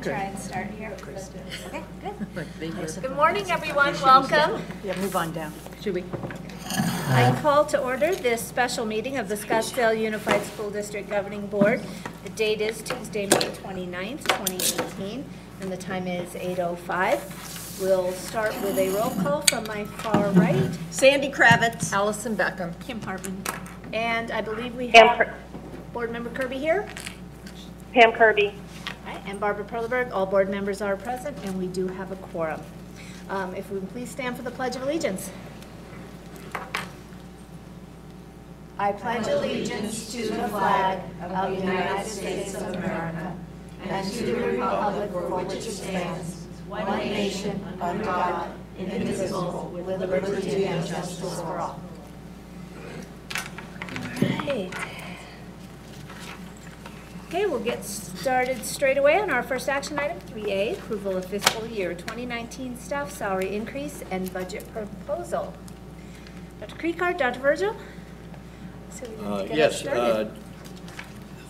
Try and start here. Okay, good. Good morning, everyone. Welcome. Yeah, move on down. Should we? I call to order this special meeting of the Scottsdale Unified School District Governing Board. The date is Tuesday, May 29th, 2018, and the time is 8:05. We'll start with a roll call from my far right. Sandy Kravitz. Allison Beckham. Kim Hartman. And I believe we have Board Member Kirby here. Pam Kirby. And Barbara Perleberg. All board members are present, and we do have a quorum. If we can please stand for the Pledge of Allegiance. I pledge allegiance to the flag of the United States of America and to the republic for which it stands, one nation, under God, indivisible, with liberty and justice for all. Right. Okay, we'll get started straight away on our first action item, 3A, approval of fiscal year 2019 staff salary increase and budget proposal. Dr. Creekard, Dr. Virgil? So yes,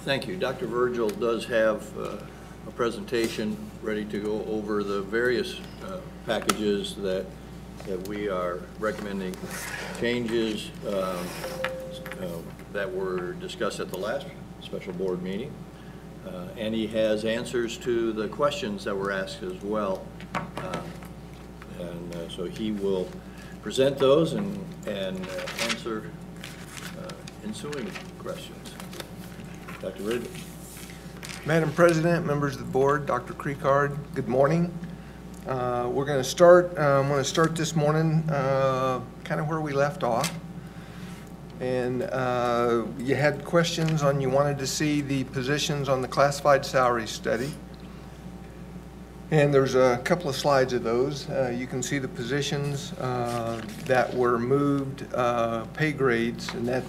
thank you. Dr. Virgil does have a presentation ready to go over the various packages that we are recommending changes that were discussed at the last special board meeting. And he has answers to the questions that were asked as well. So he will present those and answer ensuing questions. Dr. Ridley. Madam President, members of the board, Dr. Creekard, good morning. We're going to start, I'm going to start this morning kind of where we left off. And you had questions on, you wanted to see the positions on the classified salary study. And there's a couple of slides of those. You can see the positions that were moved, pay grades, and that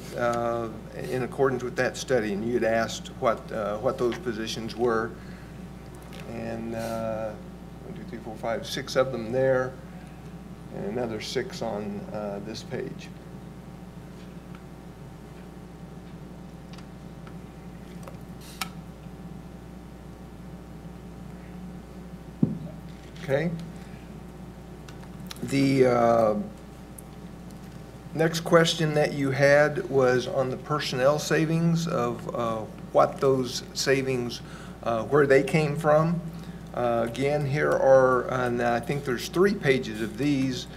in accordance with that study. And you had asked what those positions were. And 1, 2, 3, 4, 5, 6 of them there, and another 6 on this page. Okay. The next question that you had was on the personnel savings of what those savings, where they came from. Again, here are, and I think there's 3 pages of these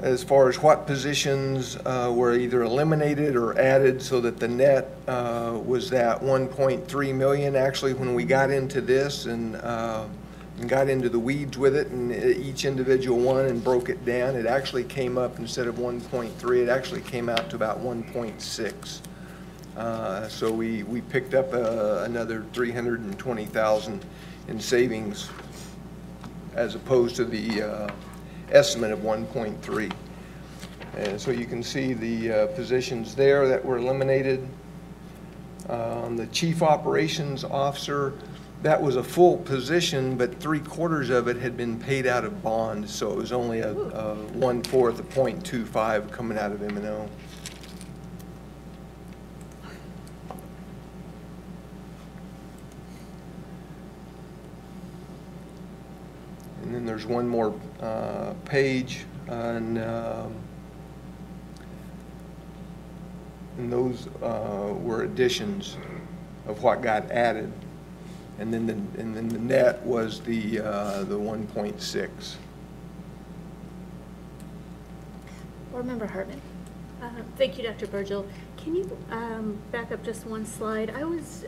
as far as what positions were either eliminated or added, so that the net was that 1.3 million. Actually, when we got into this and got into the weeds with it and each individual one and broke it down, it actually came up, instead of 1.3, it actually came out to about 1.6. So we picked up another 320,000 in savings as opposed to the estimate of 1.3. And so you can see the positions there that were eliminated. The Chief Operations Officer, that was a full position, but 3/4 of it had been paid out of bond, so it was only a 1/4 of 0.25 coming out of M&O. And then there's one more page on, and those were additions of what got added, and then the net was the 1.6. Board Member Hartman. Thank you, Dr. Virgil. Can you back up just one slide? I was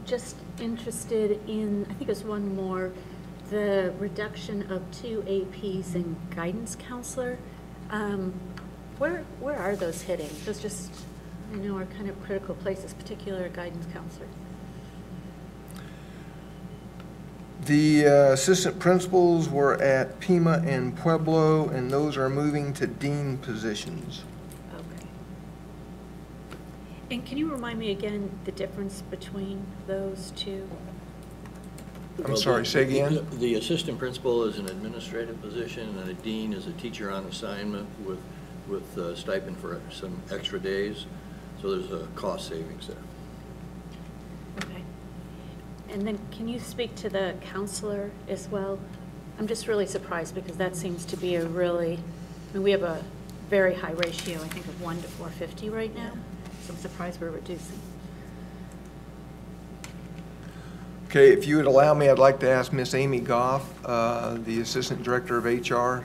just interested in, I think it was one more, the reduction of 2 APs and guidance counselor. Where are those hitting? Those just, I know, are kind of critical places, particularly guidance counselor. The assistant principals were at Pima and Pueblo, and those are moving to dean positions. Okay. And can you remind me again the difference between those two? I'm sorry, say again? The assistant principal is an administrative position, and a dean is a teacher on assignment with stipend for some extra days. So there's a cost savings there. Okay. And then can you speak to the counselor as well? I'm just really surprised because that seems to be a really, I mean, we have a very high ratio, I think, of 1 to 450 right now. So I'm surprised we're reducing. Okay, if you would allow me, I'd like to ask Miss Amy Goff, the Assistant Director of HR,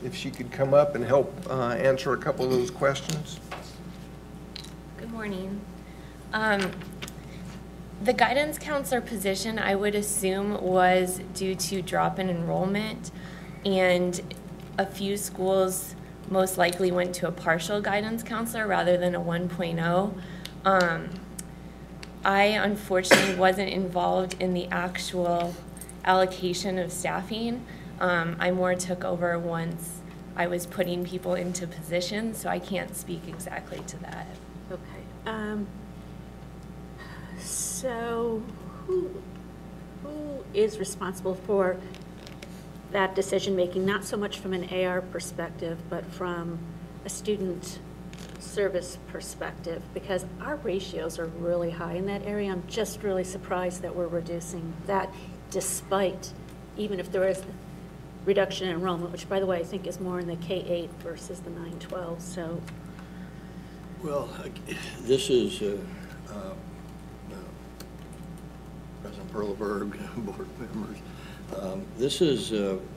if she could come up and help answer a couple of those questions. Good morning. The guidance counselor position, I would assume, was due to drop in enrollment, and a few schools most likely went to a partial guidance counselor rather than a 1.0. I unfortunately wasn't involved in the actual allocation of staffing. I more took over once I was putting people into positions, so I can't speak exactly to that. Okay. So who is responsible for that decision-making, not so much from an AR perspective, but from a student service perspective? Because our ratios are really high in that area. I'm just really surprised that we're reducing that despite, even if there is reduction in enrollment, which, by the way, I think is more in the K-8 versus the 9-12, so. Well, this is President Perleberg, board members. This is,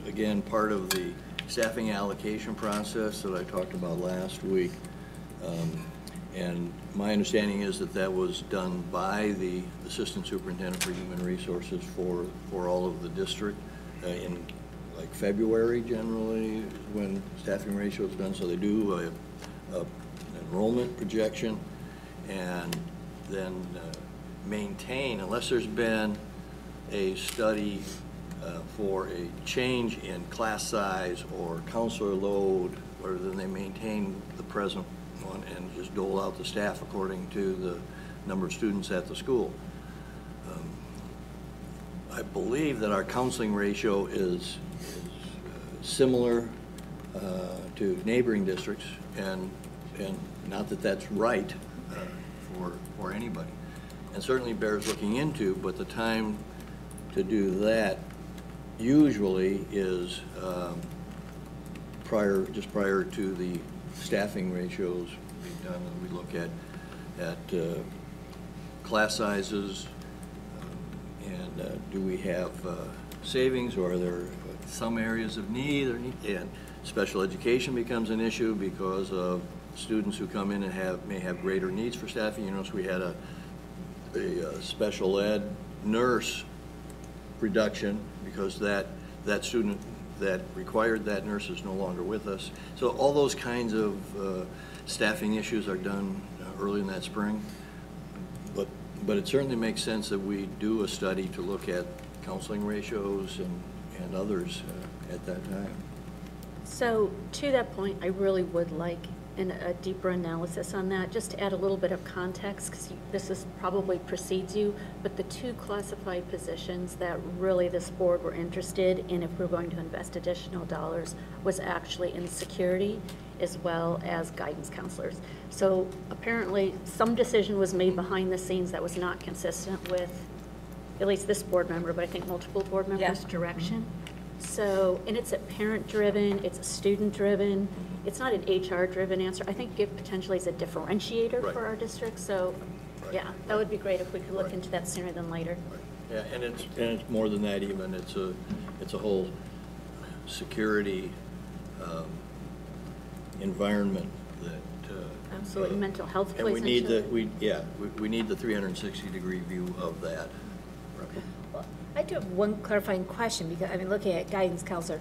again, part of the staffing allocation process that I talked about last week. And my understanding is that that was done by the Assistant Superintendent for Human Resources for all of the district in like February generally when staffing ratio is done. So they do an enrollment projection and then maintain, unless there's been a study for a change in class size or counselor load, or then they maintain the present one and just dole out the staff according to the number of students at the school. I believe that our counseling ratio is similar to neighboring districts, and not that that's right for anybody, and certainly bears looking into. But the time to do that usually is just prior to the staffing ratios being done, and we look at class sizes and do we have savings, or are there some areas of need, and special education becomes an issue because of students who come in and may have greater needs for staffing. You notice we had a special ed nurse reduction because that student that required that nurse is no longer with us. So all those kinds of staffing issues are done early in that spring. But it certainly makes sense that we do a study to look at counseling ratios and others at that time. So to that point, I really would like a deeper analysis on that, just to add a little bit of context, because this probably precedes you, but the two classified positions that really this board were interested in if we're going to invest additional dollars was actually in security as well as guidance counselors. So apparently some decision was made behind the scenes that was not consistent with at least this board member, but I think multiple board members' direction. So, and it's a parent-driven, it's a student-driven, it's not an HR-driven answer. I think it potentially is a differentiator for our district. So, yeah, that would be great if we could look into that sooner than later. Yeah, and it's more than that even. It's a whole security environment that absolutely mental health plays and we need into we need the 360-degree view of that. Well, I do have one clarifying question, because I mean, looking at guidance counselor,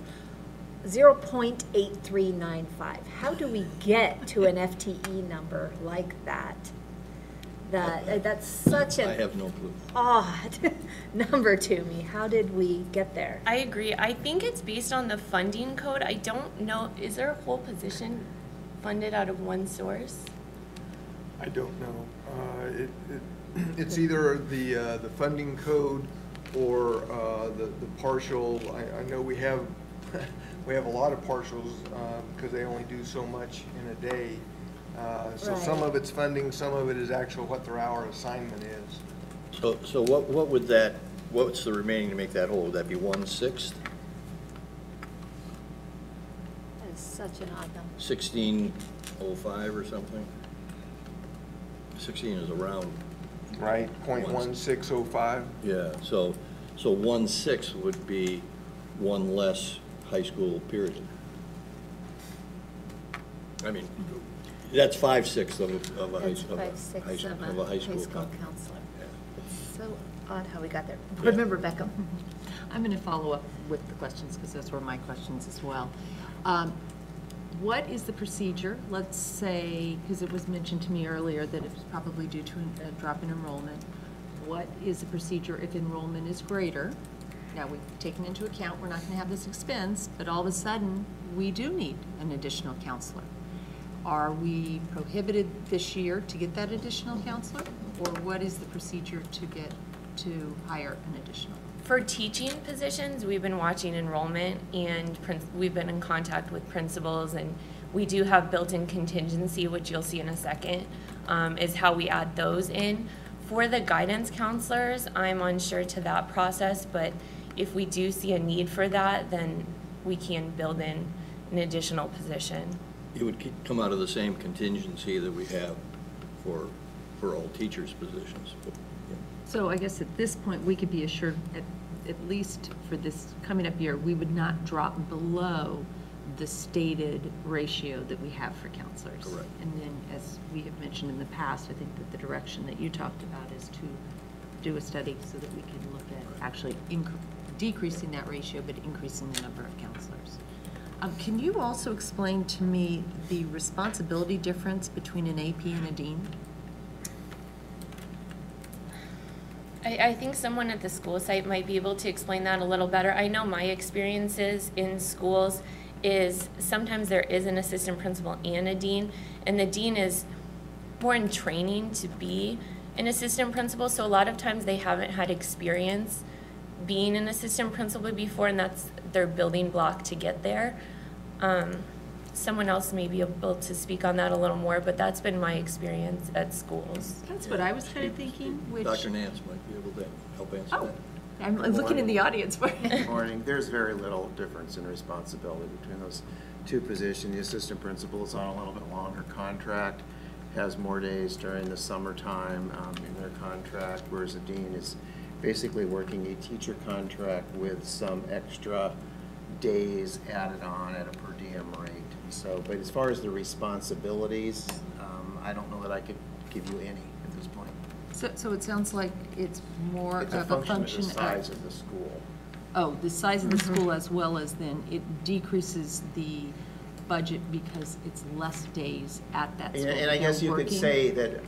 0.8395. How do we get to an FTE number like that? That's such I have no clue. odd number to me. How did we get there? I agree. I think it's based on the funding code. I don't know, is there a whole position funded out of one source? I don't know. It's either the funding code or the partial. I know we have we have a lot of partials because they only do so much in a day. So some of it's funding, some of it is actual what their hour assignment is. So what would that, what's the remaining to make that whole? Would that be 1/6? That is such an odd number. 1605 or something? 16 is around. Right, .1605. Yeah, so 1/6 would be one less high school period. I mean, that's 5/6 of a high That's school. 5/6 of a high school counselor. Yeah. It's so odd how we got there. Yeah. Board Member Beckham. I'm going to follow up with the questions because those were my questions as well. What is the procedure? Let's say, because it was mentioned to me earlier that it's probably due to a drop in enrollment. What is the procedure if enrollment is greater? Now, we've taken into account we're not going to have this expense, but all of a sudden, we do need an additional counselor. Are we prohibited this year to get that additional counselor? Or what is the procedure to hire an additional? For teaching positions, we've been watching enrollment and we've been in contact with principals, and we do have built-in contingency, which you'll see in a second, is how we add those in. For the guidance counselors, I'm unsure to that process, but if we do see a need for that, then we can build in an additional position. It would come out of the same contingency that we have for all teachers' positions. But, yeah. So I guess at this point, we could be assured, at least for this coming up year, we would not drop below the stated ratio that we have for counselors. Correct. And then, as we have mentioned in the past, I think that the direction that you talked about is to do a study so that we can look at actually decreasing that ratio, but increasing the number of counselors. Can you also explain to me the responsibility difference between an AP and a dean? I think someone at the school site might be able to explain that a little better. I know my experiences in schools is sometimes there is an assistant principal and a dean, and the dean is more in training to be an assistant principal, so a lot of times they haven't had experience being an assistant principal before, and that's their building block to get there. Someone else may be able to speak on that a little more, but that's been my experience at schools. That's what I was kind of thinking, which... Dr. Nance might be able to help answer Oh, that. I'm looking in the audience for Good morning. There's very little difference in responsibility between those two positions. The assistant principal is on a little bit longer contract, has more days during the summertime in their contract, whereas the dean is basically working a teacher contract with some extra days added on at a per diem rate. So, but as far as the responsibilities, I don't know that I could give you any at this point. So it sounds like it's more It's of a function of the size of the school. Oh, the size of the school, as well as then it decreases the budget because it's less days at that school. And I guess They're you could working. say that,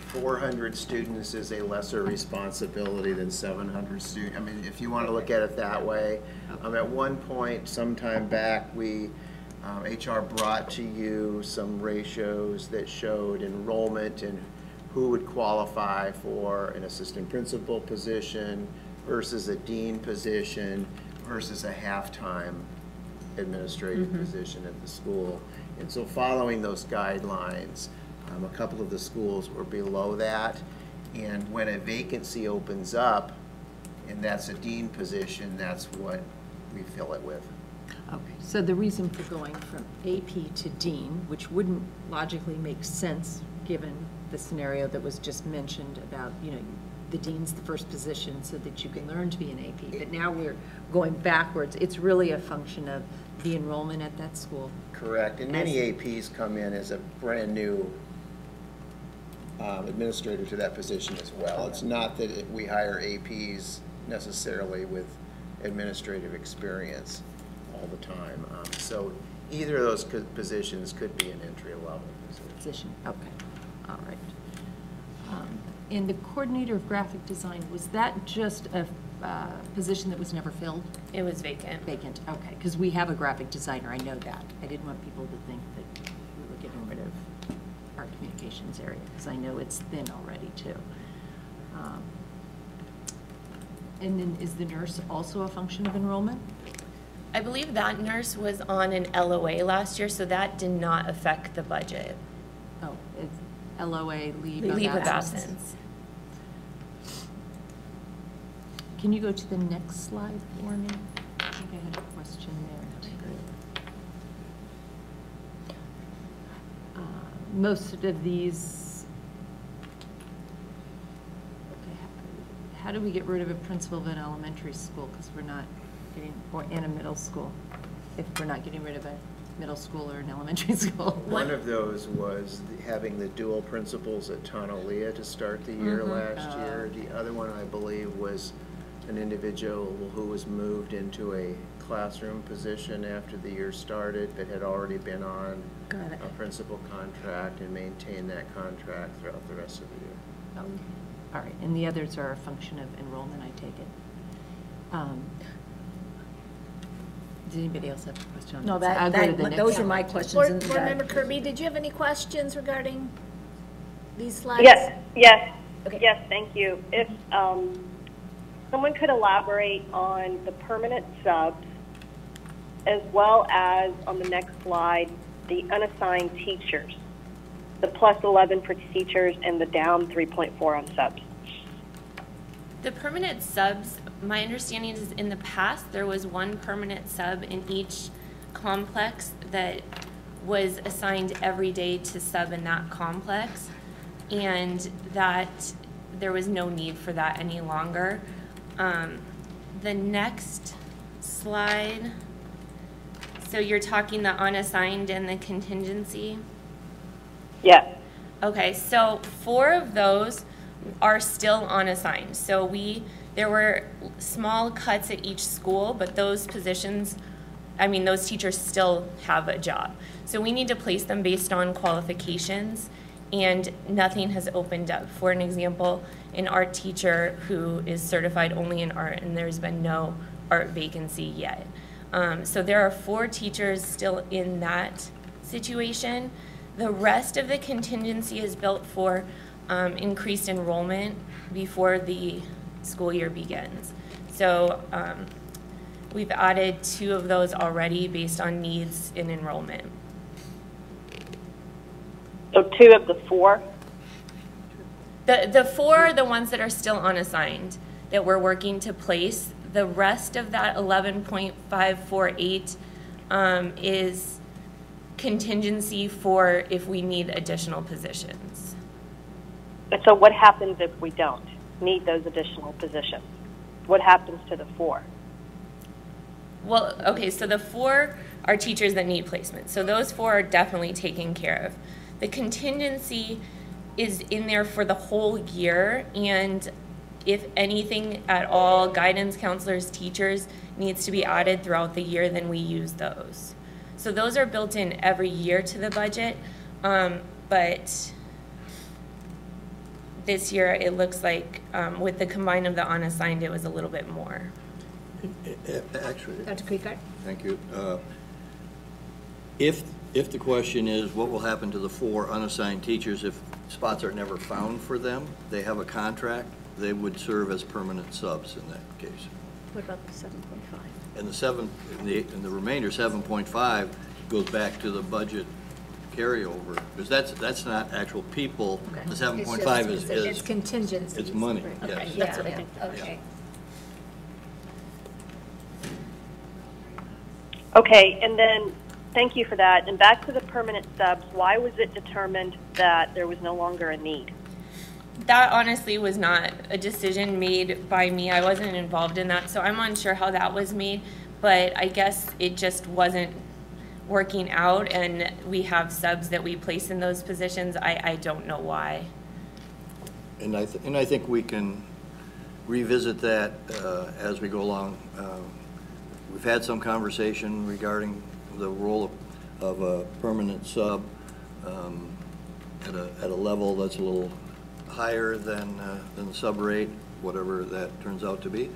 400 students is a lesser responsibility than 700 students. I mean, if you want to look at it that way. At one point, sometime back, HR brought to you some ratios that showed enrollment and who would qualify for an assistant principal position versus a dean position versus a half-time administrative position at the school. And so following those guidelines, a couple of the schools were below that. And when a vacancy opens up, and that's a dean position, that's what we fill it with. Okay, so the reason for going from AP to dean, which wouldn't logically make sense given the scenario that was just mentioned about, the dean's the first position so that you can learn to be an AP, but now we're going backwards. It's really a function of the enrollment at that school. Correct, and many APs come in as a brand-new administrator to that position as well. It's not that we hire APs necessarily with administrative experience all the time. So either of those positions could be an entry-level position. Okay, all right. And the coordinator of graphic design, was that just a position that was never filled? It was vacant. Vacant, okay, because we have a graphic designer, I know that. I didn't want people to think that we were getting rid of our communications area, because I know it's thin already, too. And then is the nurse also a function of enrollment? I believe that nurse was on an LOA last year, so that did not affect the budget. Oh, it's LOA, leave Leave of of absence. absence. Can you go to the next slide for me? I think I had a question there. Most of these, okay, how do we get rid of a principal of an elementary school because we're not getting, or in a middle school, if we're not getting rid of a middle school or an elementary school? One of those was having the dual principals at Tonalea to start the year last year. The other one, I believe, was an individual who was moved into a classroom position after the year started, but had already been on a principal contract and maintained that contract throughout the rest of the year. Okay. All right, and the others are a function of enrollment, I take it. Does anybody else have a question on that? No, I'll go to the next those are slide. my questions. Board Member Kirby, did you have any questions regarding these slides? Yes, Okay. yes, thank you. If someone could elaborate on the permanent subs, as well as on the next slide, the unassigned teachers, the plus 11 for teachers and the down 3.4 on subs. The permanent subs, my understanding is in the past, there was one permanent sub in each complex that was assigned every day to sub in that complex, and that there was no need for that any longer. The next slide, so you're talking the unassigned and the contingency? Yes. Okay, so 4 of those are still unassigned. So there were small cuts at each school, but those positions, I mean, those teachers still have a job. So we need to place them based on qualifications, and nothing has opened up. For an example, an art teacher who is certified only in art, and there's been no art vacancy yet. So there are 4 teachers still in that situation. The rest of the contingency is built for increased enrollment before the school year begins. So we've added 2 of those already based on needs in enrollment. So 2 of the 4? The 4 are the ones that are still unassigned that we're working to place. The rest of that 11.548 is contingency for if we need additional positions. And so what happens if we don't need those additional positions? What happens to the 4? Well, okay, so the 4 are teachers that need placement. So those 4 are definitely taken care of. The contingency is in there for the whole year, and if anything at all, guidance counselors, teachers, needs to be added throughout the year, then we use those. So those are built in every year to the budget, but this year it looks like with the combine of the unassigned, it was a little bit more. Actually, Dr. Kriegert? thank you. If the question is what will happen to the 4 unassigned teachers if spots are never found for them, they have a contract, they would serve as permanent subs in that case. What about the 7.5? And the remainder 7.5 goes back to the budget carryover, because that's not actual people. Okay. The 7.5 is It's contingency. it's money. Okay, Yes. that's what I think. Okay. Okay, and then thank you for that. And back to the permanent subs, why was it determined that there was no longer a need? That honestly was not a decision made by me. I wasn't involved in that, so I'm unsure how that was made, but I guess it just wasn't working out, and we have subs that we place in those positions. I don't know why. And I think we can revisit that as we go along. We've had some conversation regarding the role of a permanent sub at a level that's a little higher than the sub rate, whatever that turns out to be,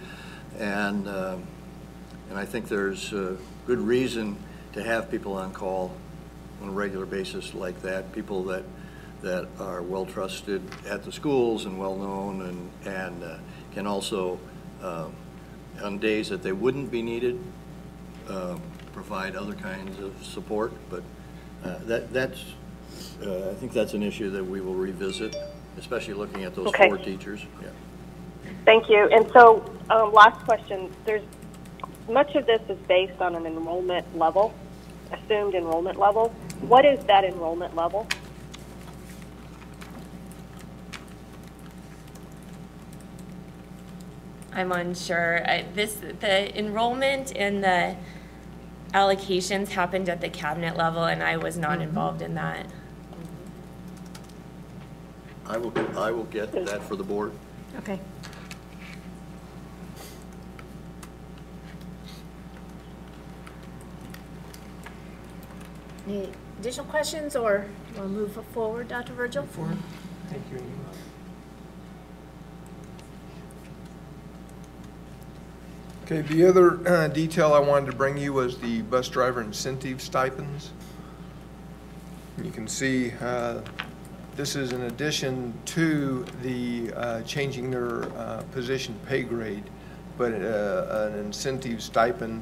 and I think there's good reason to have people on call on a regular basis like that, people that are well trusted at the schools and well known, and can also on days that they wouldn't be needed provide other kinds of support. But that's I think that's an issue that we will revisit, especially looking at those Okay. 4 teachers. Yeah. Thank you. And so, last question. Much of this is based on an enrollment level, assumed enrollment level. What is that enrollment level? I'm unsure. The enrollment and the allocations happened at the cabinet level, and I was not involved in that. I will get that for the board. Okay. Any additional questions, or we'll move forward, Dr. Virgil? Thank you. Okay, the other detail I wanted to bring you was the bus driver incentive stipends. You can see this is in addition to the changing their position pay grade, but an incentive stipend,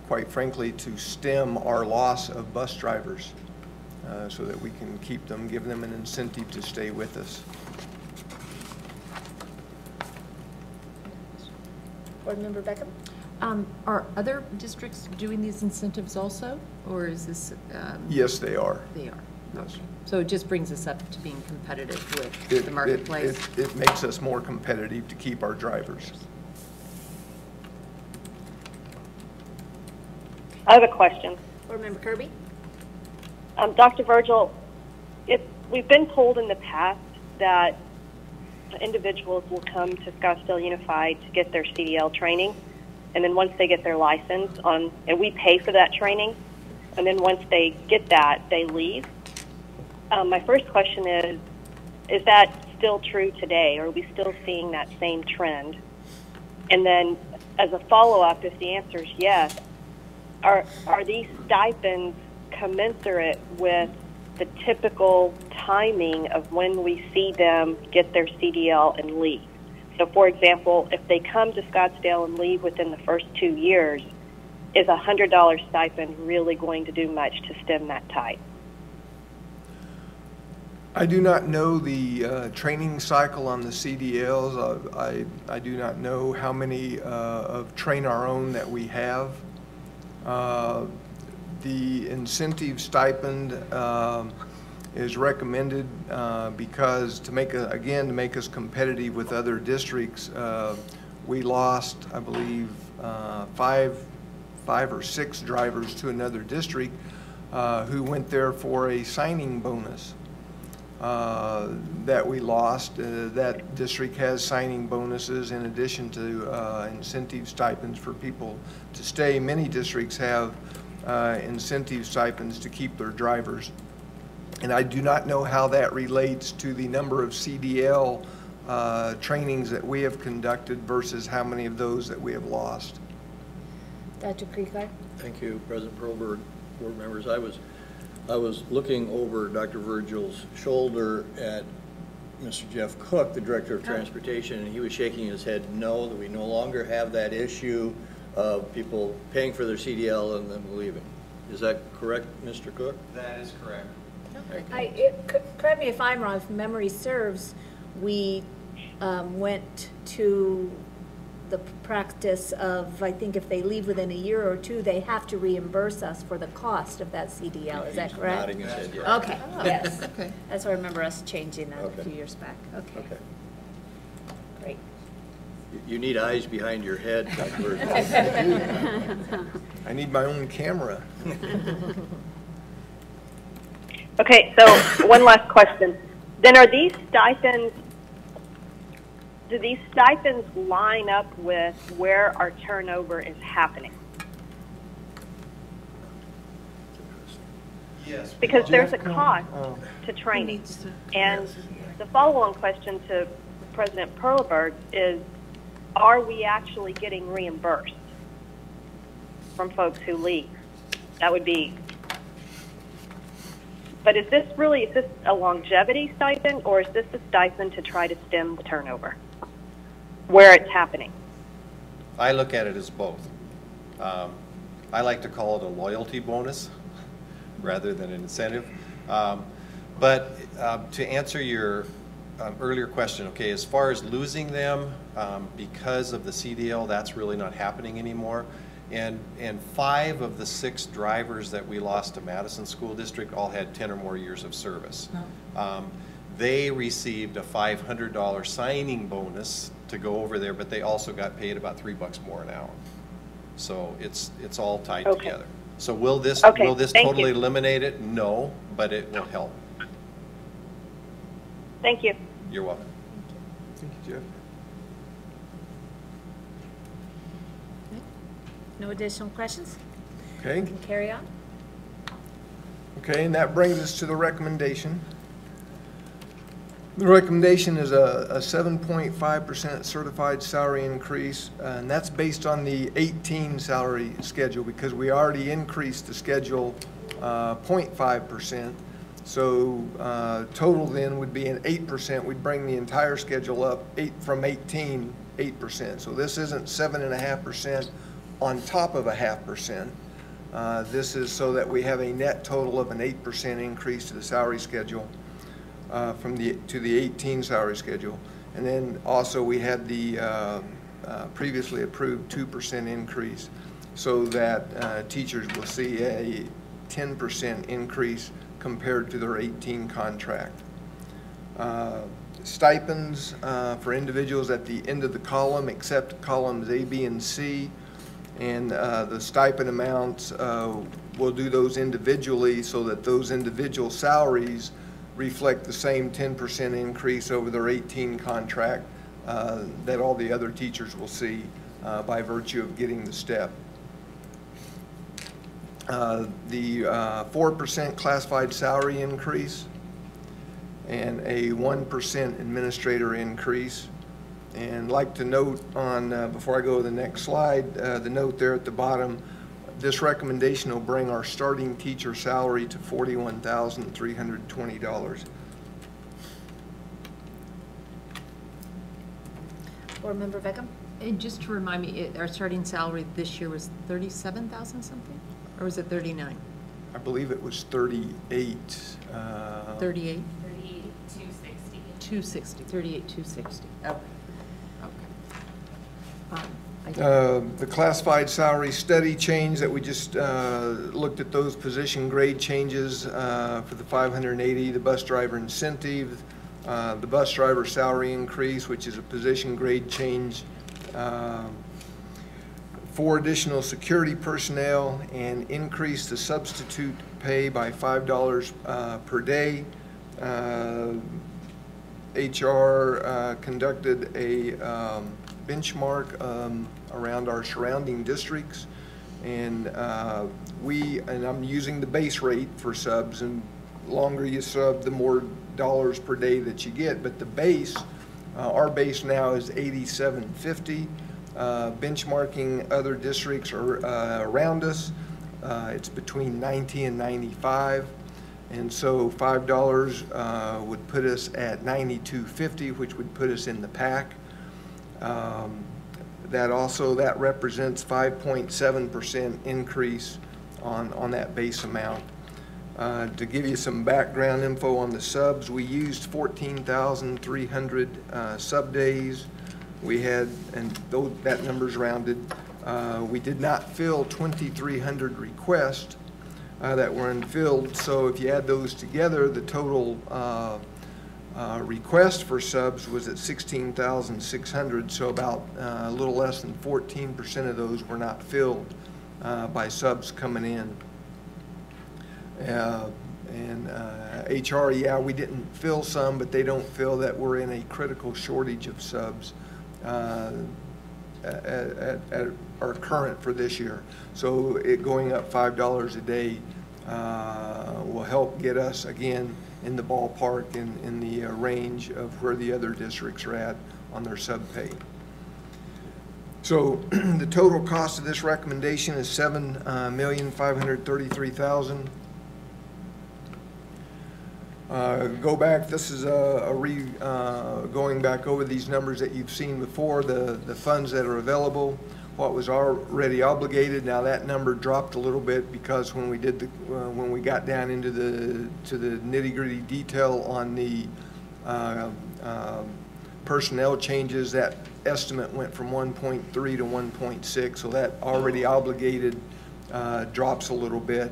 quite frankly, to stem our loss of bus drivers so that we can keep them, give them an incentive to stay with us. Board Member Beckham? Are other districts doing these incentives also, or is this? Yes, they are. They are. Yes. So it just brings us up to being competitive with the marketplace. It makes us more competitive to keep our drivers. I have a question. Board Member Kirby? Dr. Virgil, we've been told in the past that individuals will come to Scottsdale Unified to get their CDL training, and then once they get their license and we pay for that training, and then once they get that, they leave. My first question is that still true today? Or are we still seeing that same trend? And then as a follow-up, if the answer is yes, are these stipends commensurate with the typical timing of when we see them get their CDL and leave? So, for example, if they come to Scottsdale and leave within the first 2 years, is a $100 stipend really going to do much to stem that tide? I do not know the training cycle on the CDLs. I do not know how many of Train Our Own that we have. The incentive stipend is recommended because to make us competitive with other districts. We lost, I believe, five or six drivers to another district who went there for a signing bonus that we lost. That district has signing bonuses in addition to incentive stipends for people to stay. Many districts have incentive stipends to keep their drivers. And I do not know how that relates to the number of CDL trainings that we have conducted versus how many of those that we have lost. Dr. Creekar? Thank you, President Perlberg, board members. I was looking over Dr. Virgil's shoulder at Mr. Jeff Cook, the Director of Transportation, and he was shaking his head no, that we no longer have that issue of people paying for their CDL and then leaving. Is that correct, Mr. Cook? That is correct. Correct me if I'm wrong, if memory serves, we went to the practice of, I think if they leave within a year or two, they have to reimburse us for the cost of that CDL. Is that correct? Nodding his head, yes. Okay, yes. Okay. That's what I remember us changing that Okay. a few years back. Okay, Okay. great. You need eyes behind your head, Dr. Virgil. I need my own camera. Okay, so one last question. Then are these stipends, do these stipends line up with where our turnover is happening? Yes. Because there's a cost to training. And the follow-on question to President Perlberg is, are we actually getting reimbursed from folks who leave? That would be, but is this a longevity stipend, or is this a stipend to try to stem the turnover where it's happening? I look at it as both. I like to call it a loyalty bonus rather than an incentive. But to answer your earlier question, okay, as far as losing them because of the CDL, that's really not happening anymore. And 5 of the 6 drivers that we lost to Madison School District all had 10 or more years of service. They received a $500 signing bonus to go over there, but they also got paid about $3 more an hour. So it's all tied together. So will this totally eliminate it? No, but it will help. Thank you. You're welcome. Thank you, Jeff. No additional questions? Okay. You can carry on. Okay, and that brings us to the recommendation. The recommendation is a 7.5% certified salary increase, and that's based on the 18 salary schedule because we already increased the schedule 0.5%. So total then would be an 8%. We'd bring the entire schedule up from 18, 8%. So this isn't 7.5% on top of a 0.5%. This is so that we have a net total of an 8% increase to the salary schedule to the 18 salary schedule. And then also we had the previously approved 2% increase so that teachers will see a 10% increase compared to their 18 contract. Stipends for individuals at the end of the column, except columns A, B, and C. And the stipend amounts, we'll do those individually so that those individual salaries reflect the same 10% increase over their 18 contract that all the other teachers will see by virtue of getting the step. The 4% classified salary increase and a 1% administrator increase. And like to note on, before I go to the next slide, the note there at the bottom, this recommendation will bring our starting teacher salary to $41,320. Board Member Beckham? And just to remind me, our starting salary this year was 37,000 something? Or was it 39? I believe it was 38. 38? 38,260. 38,260. Okay. The classified salary study change that we just looked at, those position grade changes for the 580, the bus driver incentive, the bus driver salary increase, which is a position grade change, 4 additional security personnel, and increase the substitute pay by $5 per day. HR conducted a benchmark around our surrounding districts, and I'm using the base rate for subs, and the longer you sub, the more dollars per day that you get, but the base, our base now is $87.50. Benchmarking other districts around us, it's between 90 and 95, and so $5 would put us at $92.50, which would put us in the pack. That represents 5.7% increase on that base amount. To give you some background info on the subs, we used 14,300 sub days. We had, and though that number's rounded, we did not fill 2,300 requests that were unfilled. So if you add those together, the total request for subs was at 16,600. So about a little less than 14% of those were not filled by subs coming in. And HR, yeah, we didn't fill some, but they don't feel that we're in a critical shortage of subs at our current for this year. So it going up $5 a day will help get us again in the ballpark in the range of where the other districts are at on their sub pay. So the total cost of this recommendation is $7,533,000. Go back, this is going back over these numbers that you've seen before, the funds that are available, what was already obligated. Now that number dropped a little bit because when we did when we got down into the nitty-gritty detail on the Personnel changes, that estimate went from 1.3 to 1.6, so that already obligated drops a little bit.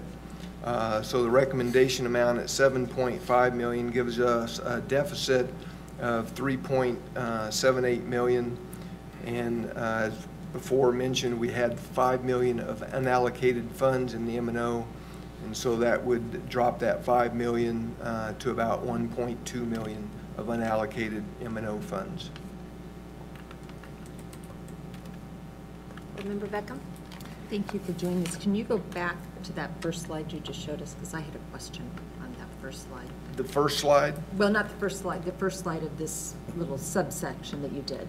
So the recommendation amount at 7.5 million gives us a deficit of 3.78 million. And as before mentioned, we had 5 million of unallocated funds in the M&O, and so that would drop that 5 million to about 1.2 million of unallocated M&O funds. Board Member Beckham? Thank you for joining us. Can you go back to that first slide you just showed us? Because I had a question on that first slide. The first slide? Well, not the first slide of this little subsection that you did.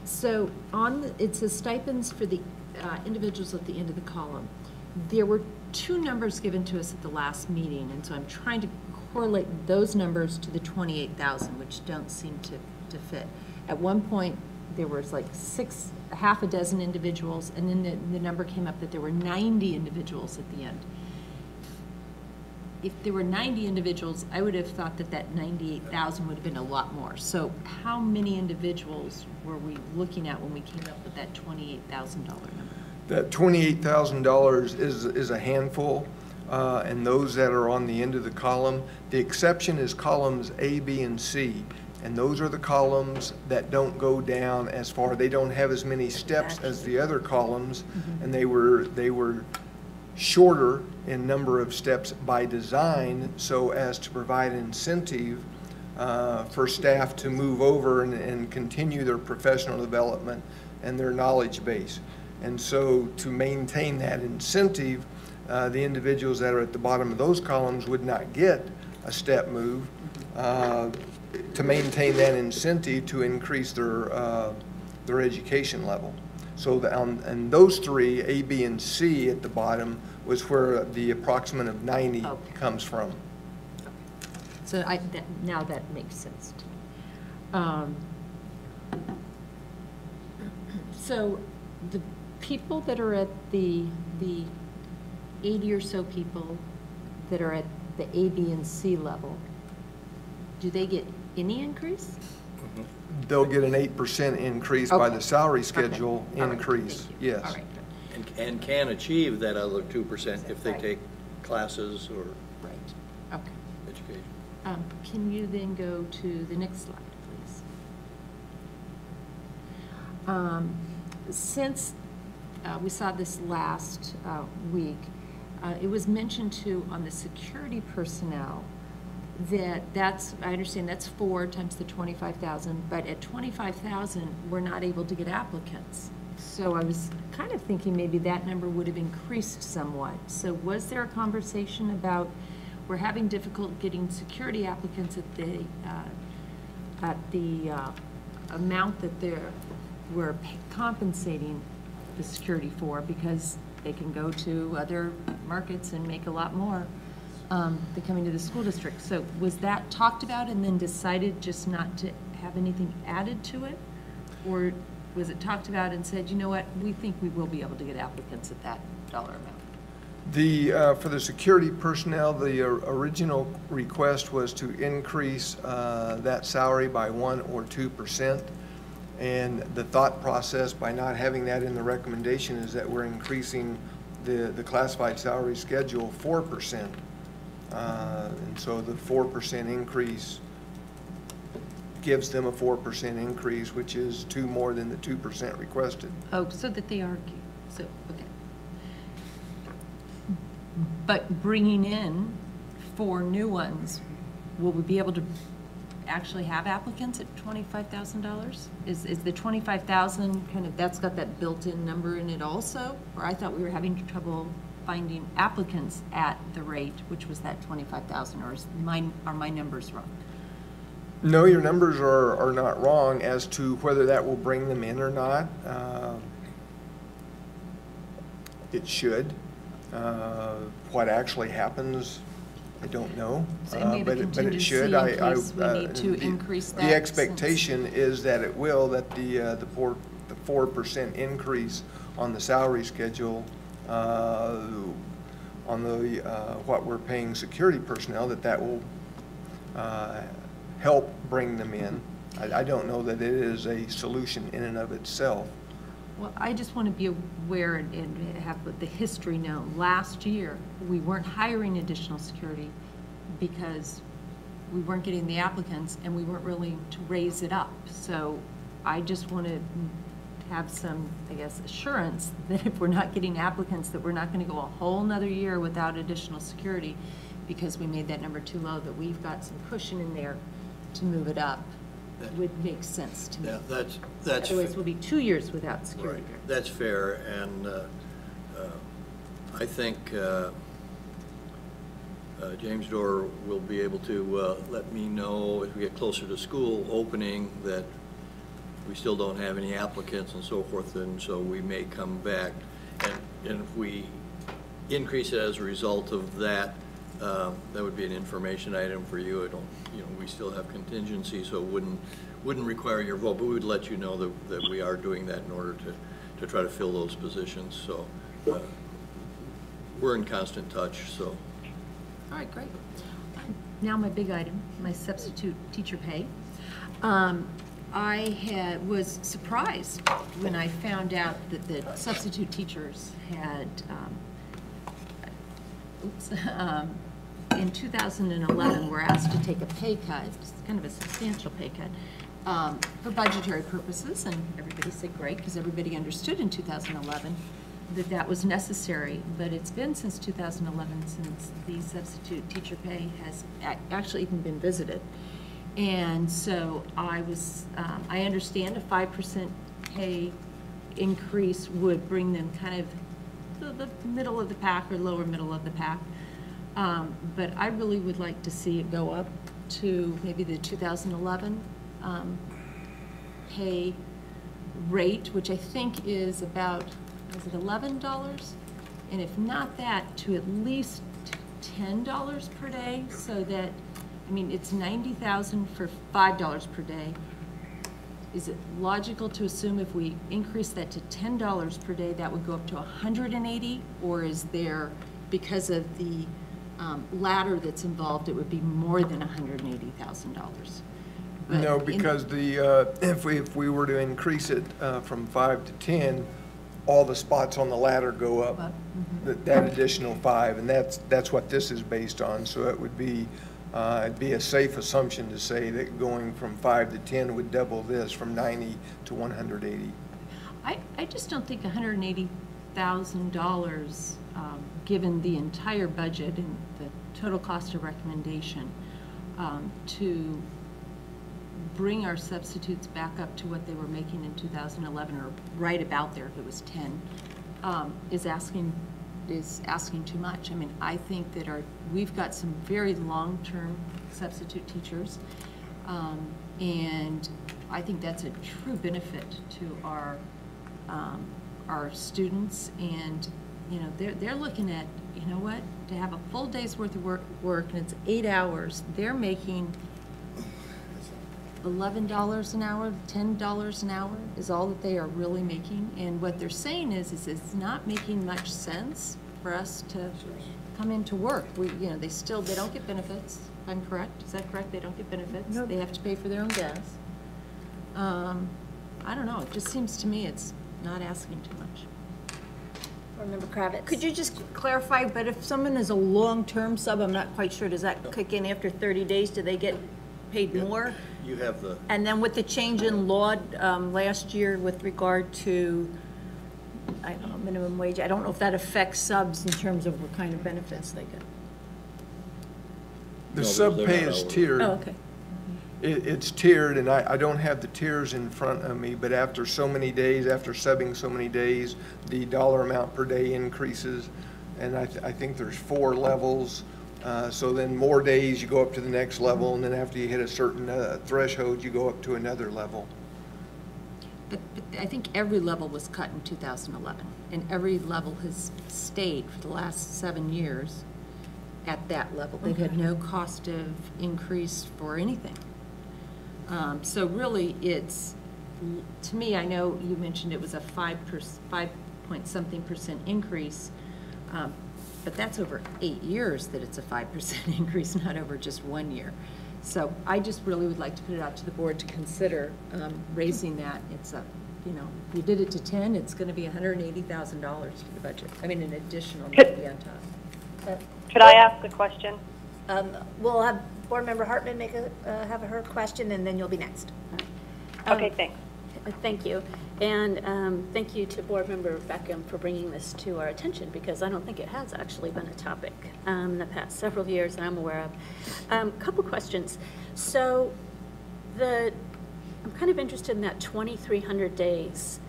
So it says stipends for the individuals at the end of the column. There were two numbers given to us at the last meeting, and so I'm trying to correlate those numbers to the 28,000, which don't seem to fit. At one point, there was like half a dozen individuals, and then the number came up that there were 90 individuals at the end. If there were 90 individuals, I would have thought that 98,000 would have been a lot more. So how many individuals were we looking at when we came up with that $28,000 number? That $28,000 is a handful, and those that are on the end of the column. The exception is columns A, B, and C, and those are the columns that don't go down as far. They don't have as many steps as the other columns, and they were shorter in number of steps by design so as to provide incentive for staff to move over and continue their professional development and their knowledge base. And so to maintain that incentive, the individuals that are at the bottom of those columns would not get a step move to maintain that incentive to increase their education level. So and those three, A, B, and C at the bottom, was where the approximate of 90 comes from. Okay. So now that makes sense to me. So the people that are at the 80 or so people that are at the A, B, and C level, do they get any increase? They'll get an 8% increase by the salary schedule increase, yes. All right. And can achieve that other 2% if they take classes or education. Can you then go to the next slide, please? Since we saw this last week, it was mentioned too on the security personnel I understand that's 4 times the 25,000, but at 25,000, we're not able to get applicants. So I was kind of thinking maybe that number would have increased somewhat. So was there a conversation about we're having difficulty getting security applicants at the amount that we're compensating the security for, because they can go to other markets and make a lot more than coming to the school district. So was that talked about and then decided just not to have anything added to it? Or was it talked about and said, you know what, we think we will be able to get applicants at that dollar amount? For the security personnel, the original request was to increase that salary by 1 or 2%. And the thought process by not having that in the recommendation is that we're increasing the classified salary schedule 4%. And so the 4% increase gives them a 4% increase, which is 2 more than the 2% requested. Oh, so that they are, so, okay. But bringing in 4 new ones, will we be able to actually have applicants at $25,000? Is the 25,000 kind of, that's got that built-in number in it also? Or I thought we were having trouble finding applicants at the rate, which was that 25,000, or are my numbers wrong? No, your numbers are not wrong as to whether that will bring them in or not. It should. What actually happens, I don't know. So but it should. We need to increase that. The expectation is that it will, that the 4% increase on the salary schedule on the what we're paying security personnel, that will help bring them in. I don't know that it is a solution in and of itself. Well, I just want to be aware and have the history known. Last year, we weren't hiring additional security because we weren't getting the applicants and we weren't willing to raise it up. So I just want to have some, I guess, assurance that if we're not getting applicants, that we're not going to go a whole nother year without additional security because we made that number too low, that we've got some cushion in there to move it up. It would make sense to me. Yeah, that's Otherwise, we'll be 2 years without security. Right. That's fair, and I think James Dorr will be able to let me know if we get closer to school opening that we still don't have any applicants and so forth, and so we may come back. And if we increase it as a result of that, that would be an information item for you. I don't, we still have contingency, so it wouldn't require your vote, but we would let you know that we are doing that in order to try to fill those positions. So we're in constant touch. So. All right, great. Now my big item, my substitute teacher pay. I was surprised when I found out that the substitute teachers had, in 2011, were asked to take a pay cut, it's kind of a substantial pay cut, for budgetary purposes, and everybody said great, because everybody understood in 2011 that that was necessary, but it's been since 2011 since the substitute teacher pay has actually even been visited. And so I understand a 5% pay increase would bring them kind of to the middle of the pack or lower middle of the pack. But I really would like to see it go up to maybe the 2011 pay rate, which I think is about, is it $11? And if not that, to at least $10 per day, so that, I mean, it's $90,000 for $5 per day. Is it logical to assume if we increase that to $10 per day, that would go up to $180? Or is there, because of the ladder that's involved, it would be more than $180,000? No, because if we were to increase it from 5 to 10, all the spots on the ladder go up, that additional 5, and that's what this is based on. So it would be it'd be a safe assumption to say that going from 5 to 10 would double this from 90 to 180. I just don't think $180,000, given the entire budget and the total cost of recommendation, to bring our substitutes back up to what they were making in 2011, or right about there if it was 10, is asking too much. I mean, I think that we've got some very long-term substitute teachers, and I think that's a true benefit to our students. And they're looking at, you know what, to have a full day's worth of work and it's 8 hours, they're making $11 an hour, $10 an hour is all that they are really making. And what they're saying is it's not making much sense for us to come into work. They don't get benefits. If I'm correct. Is that correct? They don't get benefits. Nope. They have to pay for their own gas. I don't know. It just seems to me it's not asking too much. Board Member Kravitz. Could you just clarify, but if someone is a long-term sub, I'm not quite sure, does that kick in after 30 days? Do they get paid more? You have the... And then with the change in law last year with regard to, I don't know, minimum wage, I don't know if that affects subs in terms of what kind of benefits they get. The sub pay is tiered. Oh, okay. It's tiered, and I don't have the tiers in front of me, but after so many days, after subbing so many days, the dollar amount per day increases, and I think there's 4 levels. So then more days, you go up to the next level, and then after you hit a certain threshold, you go up to another level. But I think every level was cut in 2011, and every level has stayed for the last 7 years at that level. They've had no cost of increase for anything. So really, it's, to me, I know you mentioned it was a 5-point-something% increase, but that's over 8 years that it's a 5% increase, not over just 1 year. So I just really would like to put it out to the board to consider raising that. It's a, you know, if you did it to 10, it's going to be $180,000 to the budget. I mean, an additional maybe on top. Could I ask a question? We'll have Board Member Hartman make have her question, and then you'll be next. Okay, thanks. Thank you. And thank you to Board Member Beckham for bringing this to our attention, because I don't think it has actually been a topic in the past several years that I'm aware of. Couple questions. So I'm kind of interested in that 2,300 days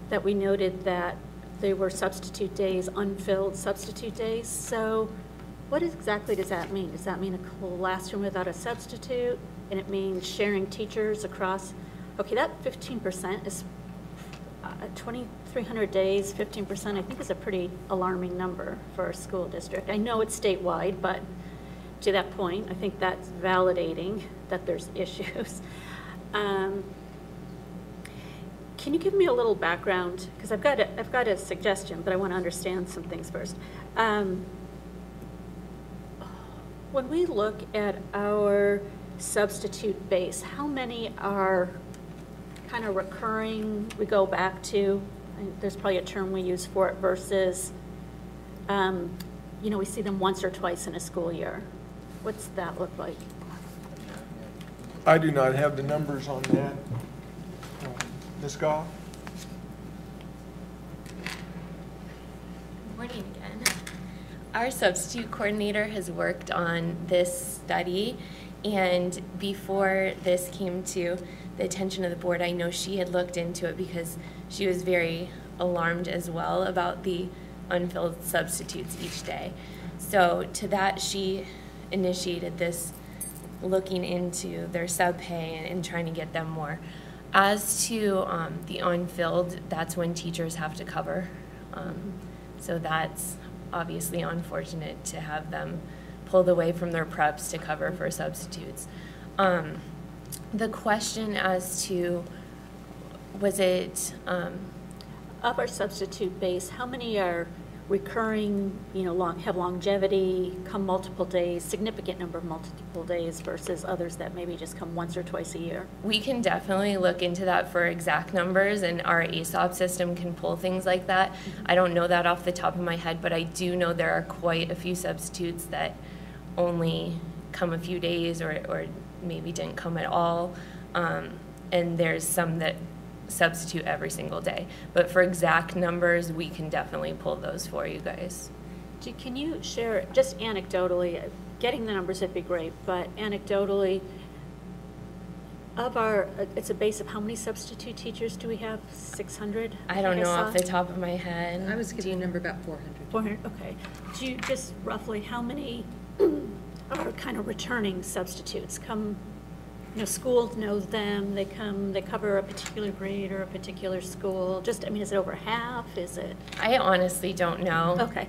that we noted that they were substitute days, unfilled substitute days. So what exactly does that mean? Does that mean a classroom without a substitute? And it means sharing teachers across? Okay, that 15% is 2,300 days, 15%, I think is a pretty alarming number for a school district. I know it's statewide, but to that point, I think that's validating that there's issues. Can you give me a little background? Because I've got a suggestion, but I want to understand some things first. When we look at our substitute base, how many are kind of recurring, we go back to, there's probably a term we use for it, versus, you know, we see them once or twice in a school year. What's that look like? I do not have the numbers on that. Ms. Goff? Good morning again. Our substitute coordinator has worked on this study, and before this came to the attention of the board, I know she had looked into it because she was very alarmed as well about the unfilled substitutes each day. So to that, she initiated this looking into their sub pay and trying to get them more. As to the unfilled, that's when teachers have to cover. So that's obviously unfortunate to have them pulled away from their preps to cover for substitutes. The question as to, was it? Of our substitute base, how many are recurring, you know, have longevity, come multiple days, significant number of multiple days versus others that maybe just come once or twice a year? We can definitely look into that for exact numbers, and our ASOP system can pull things like that. I don't know that off the top of my head, but I do know there are quite a few substitutes that only come a few days or maybe didn't come at all. And there's some that substitute every single day. But for exact numbers, we can definitely pull those for you guys. Can you share, just anecdotally, getting the numbers would be great, but anecdotally, of our, it's a base of how many substitute teachers do we have? 600? I don't know off the top of my head. I was giving you a number about 400. 400, okay. Do you just roughly, how many are kind of returning substitutes? Come, you know, school knows them, they come, they cover a particular grade or a particular school. Just, I mean, is it over half? Is it? I honestly don't know. Okay.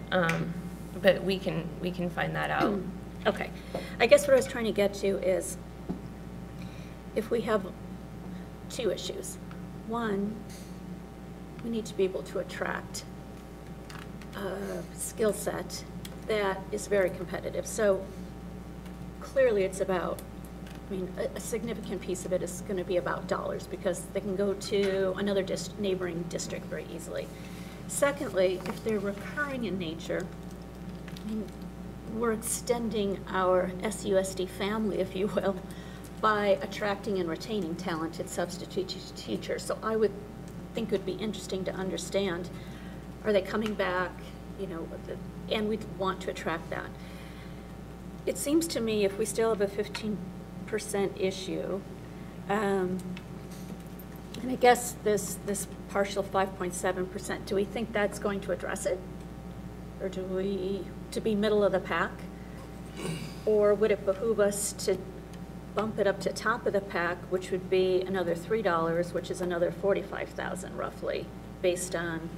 But we can find that out. Okay. I guess what I was trying to get to is, if we have two issues. One, we need to be able to attract a skill set that is very competitive. So clearly it's about, I mean, a significant piece of it is going to be about dollars, because they can go to another neighboring district very easily. Secondly, if they're recurring in nature, I mean, we're extending our SUSD family, if you will, by attracting and retaining talented substitute teachers. So I would think it would be interesting to understand, are they coming back, you know, and we'd want to attract that. It seems to me if we still have a 15% issue, and I guess this partial 5.7%, do we think that's going to address it? Or do we, to be middle of the pack? Or would it behoove us to bump it up to top of the pack, which would be another $3, which is another $45,000 roughly, based on,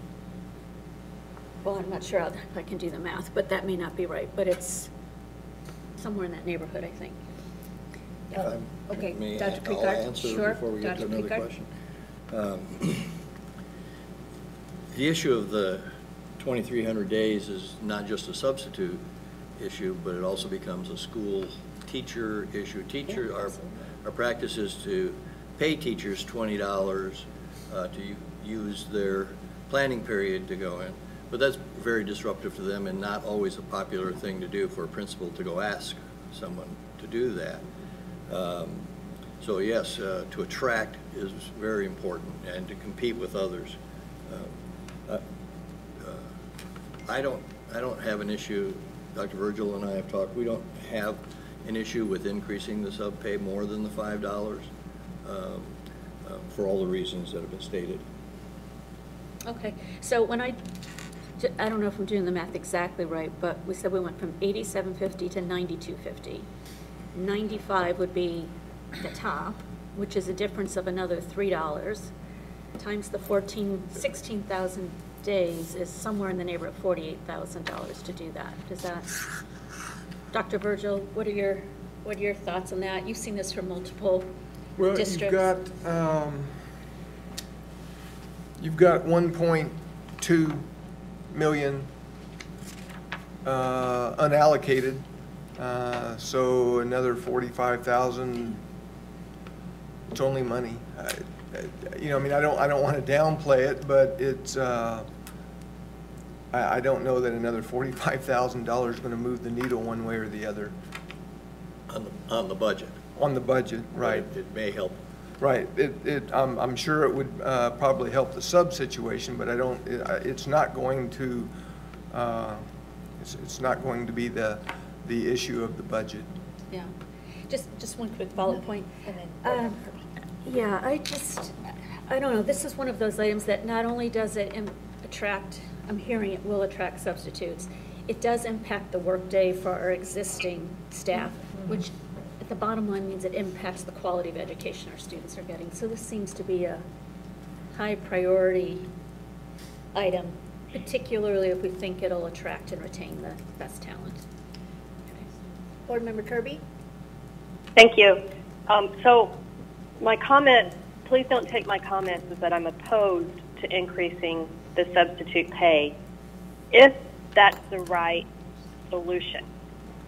well, I'm not sure if I can do the math, but that may not be right, but it's somewhere in that neighborhood, I think. Okay, May Dr. I'll Picard? answer Sure, before we get to Dr. another Picard? question. The issue of the 2,300 days is not just a substitute issue, but it also becomes a school teacher issue. Our practice is to pay teachers $20 to use their planning period to go in. But that's very disruptive to them and not always a popular thing to do for a principal to go ask someone to do that. So yes, to attract is very important and to compete with others. I don't have an issue. Dr. Virgil and I have talked. We don't have an issue with increasing the sub pay more than the $5 for all the reasons that have been stated. Okay, so when I don't know if I'm doing the math exactly right, but we said we went from $87.50 to $92.50. 95 would be the top, which is a difference of another $3, times the 16,000 days is somewhere in the neighborhood of $48,000 to do that. Does that, Dr. Virgil, what are your thoughts on that? You've seen this from multiple districts. You've got 1.2 million unallocated, so another 45,000. It's only money. You know, I mean, I don't want to downplay it, but it's. I don't know that another $45,000 is going to move the needle one way or the other. On the budget. On the budget, right? It may help. Right. I'm sure it would probably help the sub situation, but I don't. It's not going to. It's not going to be the issue of the budget. Yeah. Just one quick follow-up point. And then yeah, I don't know. This is one of those items that not only does it attract, I'm hearing it will attract substitutes, it does impact the workday for our existing staff, which at the bottom line means it impacts the quality of education our students are getting. So this seems to be a high priority item, particularly if we think it'll attract and retain the best talent. Okay. Board Member Kirby? Thank you. So my comment, please don't take my comments as that I'm opposed to increasing the substitute pay if that's the right solution.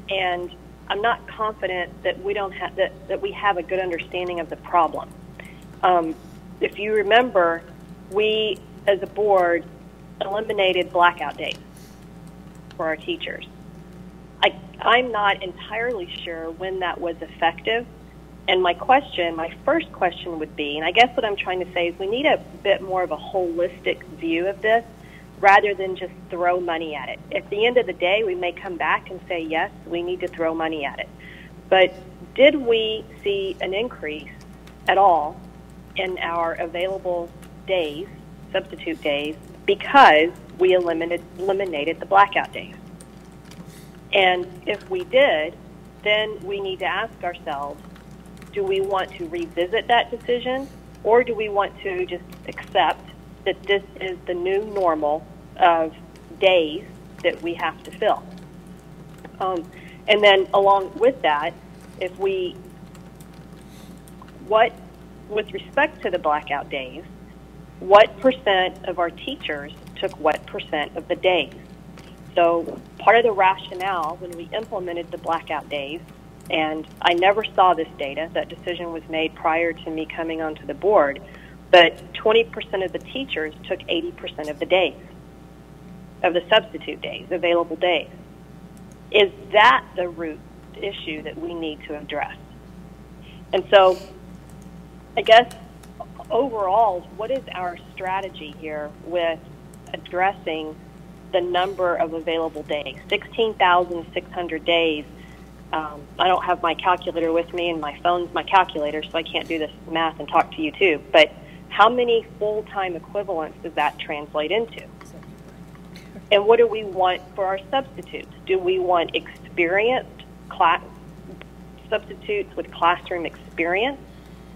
And I'm not confident that we don't have that we have a good understanding of the problem. If you remember, we as a board eliminated blackout days for our teachers. I'm not entirely sure when that was effective. And my first question would be, and I guess what I'm trying to say is we need a bit more of a holistic view of this rather than just throw money at it. At the end of the day, we may come back and say, yes, we need to throw money at it. But did we see an increase at all in our available days, substitute days, because we eliminated the blackout days? And if we did, then we need to ask ourselves, do we want to revisit that decision, or do we want to just accept that this is the new normal of days that we have to fill? And then along with that, with respect to the blackout days, what percent of our teachers took what percent of the days? So part of the rationale when we implemented the blackout days, and I never saw this data, that decision was made prior to me coming onto the board, but 20% of the teachers took 80% of the days, of the substitute days, available days. Is that the root issue that we need to address? And so I guess overall, what is our strategy here with addressing the number of available days? 16,600 days. I don't have my calculator with me, and my phone's my calculator, so I can't do this math and talk to you too. But how many full-time equivalents does that translate into? And what do we want for our substitutes? Do we want experienced substitutes with classroom experience,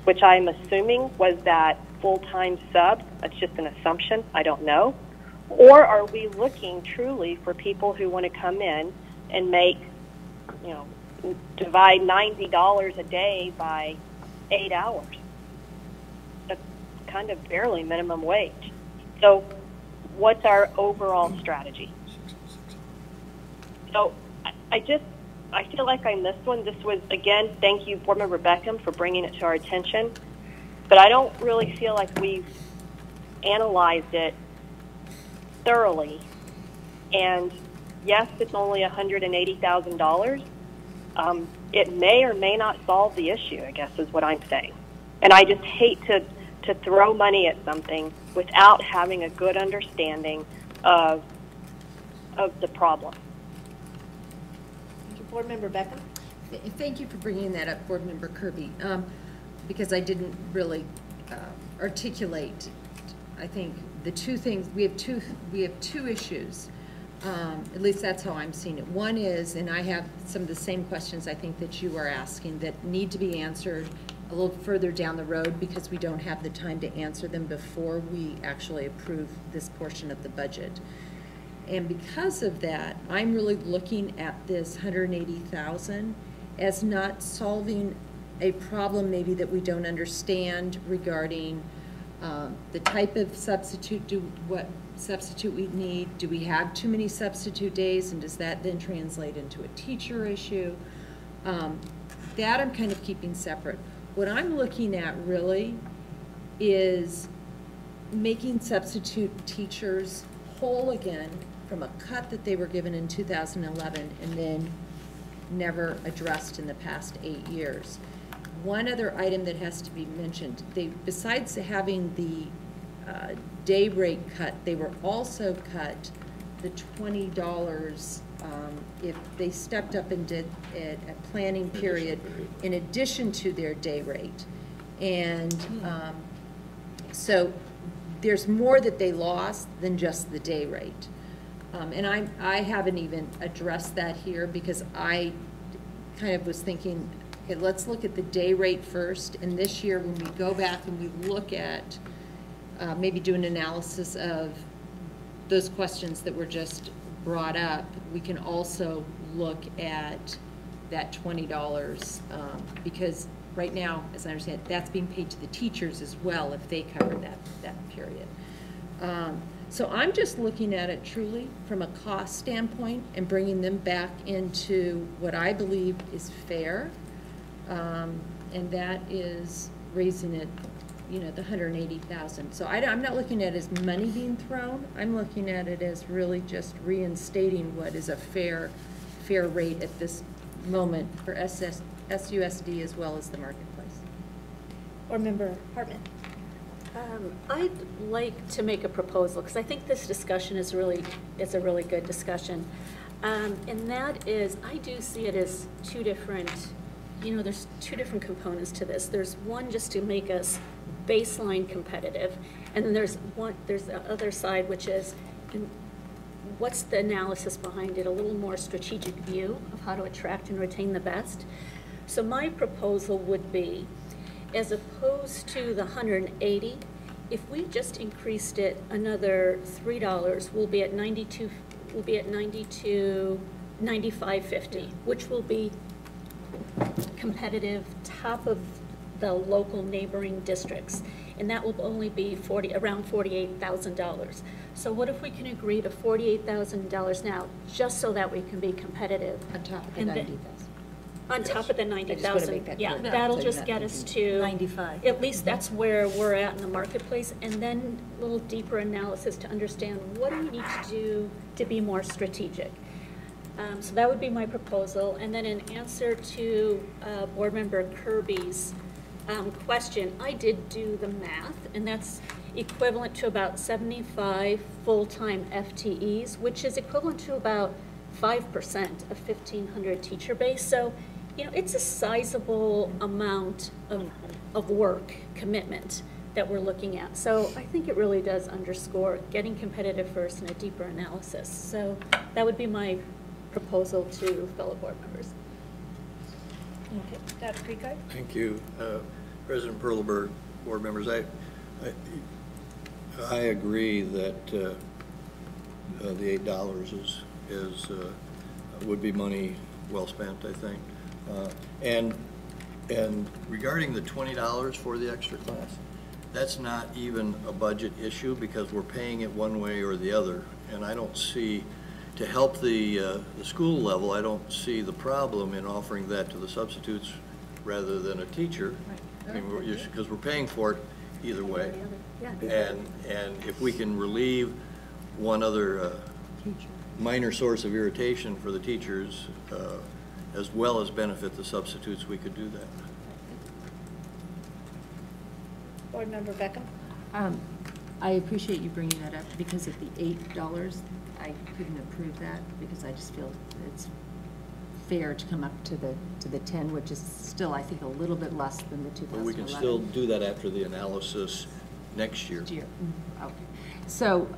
which I'm assuming was that full-time sub? That's just an assumption. I don't know. Or are we looking truly for people who want to come in and make, divide $90 a day by 8 hours? That's kind of barely minimum wage. So what's our overall strategy? So I just I feel like I missed one. This was, again, thank you, Board Member Beckham, for bringing it to our attention. But I don't really feel like we've analyzed it thoroughly. And yes, it's only $180,000. It may or may not solve the issue, I guess is what I'm saying. And I just hate to throw money at something without having a good understanding of the problem. Thank you, Board Member Beckham. Thank you for bringing that up, Board Member Kirby, because I didn't really articulate, I think, the two things. We have two issues. At least that's how I'm seeing it. One is, and I have some of the same questions I think that you are asking that need to be answered a little further down the road because we don't have the time to answer them before we actually approve this portion of the budget. And because of that, I'm really looking at this $180,000 as not solving a problem maybe that we don't understand regarding the type of substitute, what substitute we need, do we have too many substitute days, and does that then translate into a teacher issue? That I'm kind of keeping separate. What I'm looking at really is making substitute teachers whole again from a cut that they were given in 2011 and then never addressed in the past 8 years. One other item that has to be mentioned, besides having the day rate cut, they were also cut the $20 if they stepped up and did a planning period in addition to their day rate. And so there's more that they lost than just the day rate. And I haven't even addressed that here because I kind of was thinking, okay, let's look at the day rate first. And this year when we go back and we look at maybe do an analysis of those questions that were just brought up, we can also look at that $20 because right now, as I understand it, that's being paid to the teachers as well if they cover that period. So I'm just looking at it truly from a cost standpoint and bringing them back into what I believe is fair, and that is raising it, you know, the $180,000. So I'm not looking at it as money being thrown. I'm looking at it as really just reinstating what is a fair rate at this moment for SUSD as well as the marketplace. Board Member Hartman. I'd like to make a proposal because I think this discussion is a really good discussion, and that is I do see it as two different. You know, there's two different components to this. There's one just to make us baseline competitive, and then there's the other side, which is what's the analysis behind it, a little more strategic view of how to attract and retain the best. So my proposal would be, as opposed to the 180, if we just increased it another $3, we'll be at 92. We'll be at 95.50, which will be competitive, top of the local neighboring districts, and that will only be around $48,000. So what if we can agree to $48,000 now, just so that we can be competitive? On top of the 90,000. On top of the 90,000, yeah, that'll just get us to 95. At least that's where we're at in the marketplace, and then a little deeper analysis to understand what do we need to do to be more strategic. So that would be my proposal, and then in answer to Board Member Kirby's question, I did do the math, and that's equivalent to about 75 full-time FTEs, which is equivalent to about 5% of 1,500 teacher base. So, you know, it's a sizable amount of work commitment that we're looking at. So I think it really does underscore getting competitive first and a deeper analysis. So that would be my proposal to fellow board members. Okay, Dr. Precard? Thank you. President Perleberg, board members, I agree that the $8 would be money well spent, I think. And regarding the $20 for the extra class, that's not even a budget issue because we're paying it one way or the other. And I don't see, to help the school level, I don't see the problem in offering that to the substitutes rather than a teacher. I mean, because we're paying for it either way. And if we can relieve one other minor source of irritation for the teachers, as well as benefit the substitutes, we could do that. Board Member Beckham? I appreciate you bringing that up, because at the $8, I couldn't approve that, because I just feel it's fair to come up to the 10, which is still, I think, a little bit less than the 2011. But we can still do that after the analysis next year. Okay. So,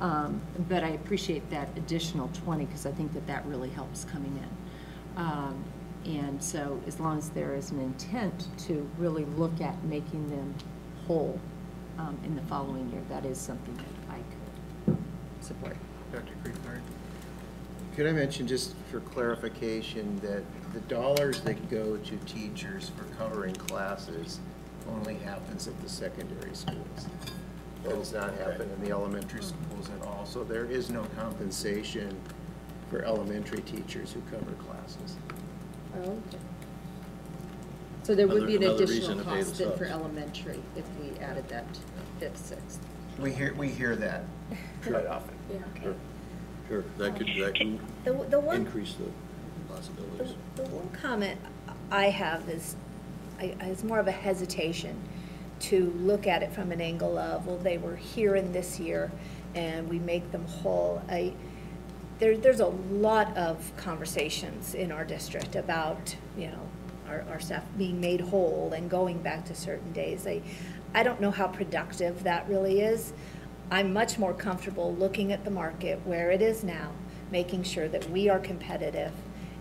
but I appreciate that additional 20, because I think that really helps coming in. And so as long as there is an intent to really look at making them whole in the following year, that is something that I could support. Dr. Creekard? Could I mention, just for clarification, that the dollars that go to teachers for covering classes only happens at the secondary schools? That does not happen in the elementary schools at all. So there is no compensation for elementary teachers who cover classes. Oh, okay. So there would be an Another additional reason to pay the cost then for subs. elementary if we added that fifth, sixth. We hear that quite often. Sure, sure. That could The one increase the possibilities. The one comment I have is more of a hesitation to look at it from an angle of, well, they were here in this year and we make them whole. There's a lot of conversations in our district about, you know, our staff being made whole and going back to certain days. I don't know how productive that really is. I'm much more comfortable looking at the market where it is now, making sure that we are competitive,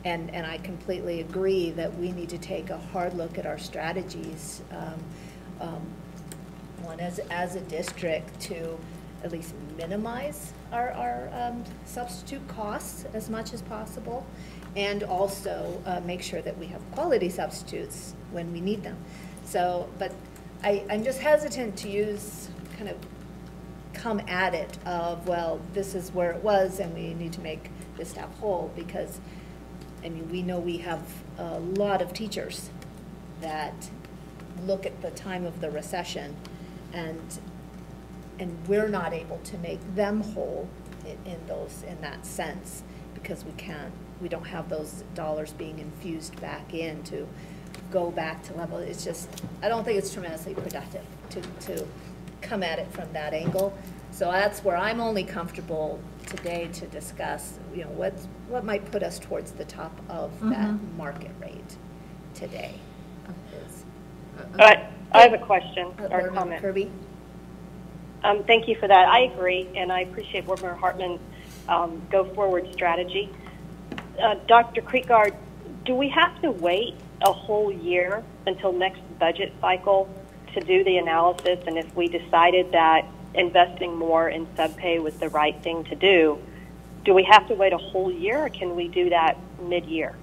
and I completely agree that we need to take a hard look at our strategies, one as a district, to at least minimize our substitute costs as much as possible, and also make sure that we have quality substitutes when we need them. So, but I'm just hesitant to use kind of come at it of, well, this is where it was and we need to make this staff whole, because I mean, we know we have a lot of teachers that look at the time of the recession, and we're not able to make them whole in that sense, because we don't have those dollars being infused back in to go back to level. It's just, I don't think it's tremendously productive to come at it from that angle. So that's where I'm only comfortable today to discuss, you know, what might put us towards the top of that market rate today. I have a question or Board Member comment. Kirby? Thank you for that. I agree, and I appreciate Board Member Hartman's go-forward strategy. Dr. Creekard, do we have to wait a whole year until next budget cycle to do the analysis? And if we decided that investing more in subpay was the right thing to do we have to wait a whole year, or can we do that mid-year?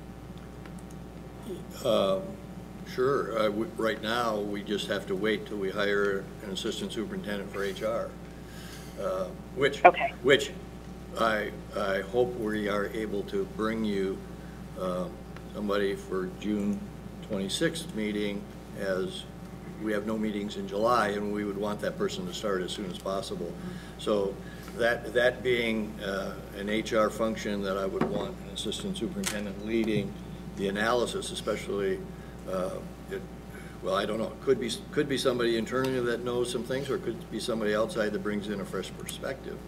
Sure. Right now, we just have to wait till we hire an assistant superintendent for HR, which I hope we are able to bring you somebody for June 26th meeting, as we have no meetings in July, and we would want that person to start as soon as possible. So that being an HR function that I would want an assistant superintendent leading the analysis, especially, well, I don't know, it could be somebody internally that knows some things, or it could be somebody outside that brings in a fresh perspective.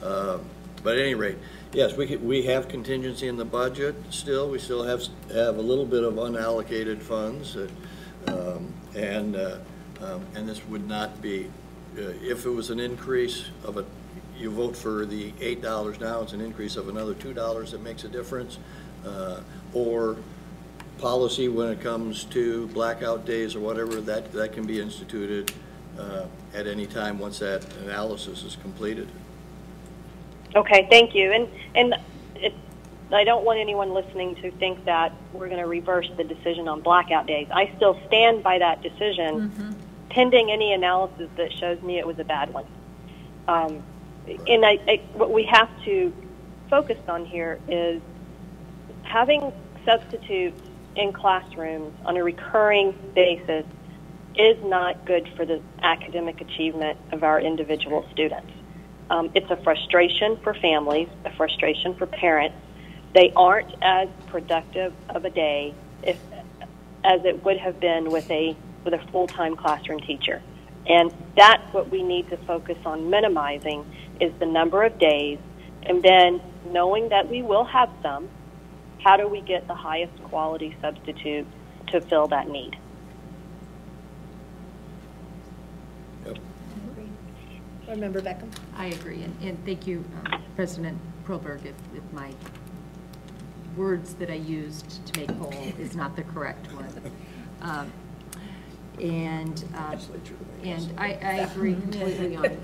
But at any rate, yes, we have contingency in the budget still. We still have a little bit of unallocated funds, and this would not be, if it was an increase of you vote for the $8 now, it's an increase of another $2 that makes a difference, or policy when it comes to blackout days or whatever, that can be instituted at any time once that analysis is completed. Okay, thank you. And I don't want anyone listening to think that we're going to reverse the decision on blackout days. I still stand by that decision, pending any analysis that shows me it was a bad one. And what we have to focused on here is having substitutes in classrooms on a recurring basis is not good for the academic achievement of our individual students. It's a frustration for families, a frustration for parents. They aren't as productive of a day as it would have been with a full-time classroom teacher. And that's what we need to focus on minimizing, is the number of days, and then knowing that we will have some, how do we get the highest quality substitute to fill that need? Yep. Board Member Beckham. I agree, and thank you, President Proberg, if my words that I used to make whole is not the correct one. And I agree completely on,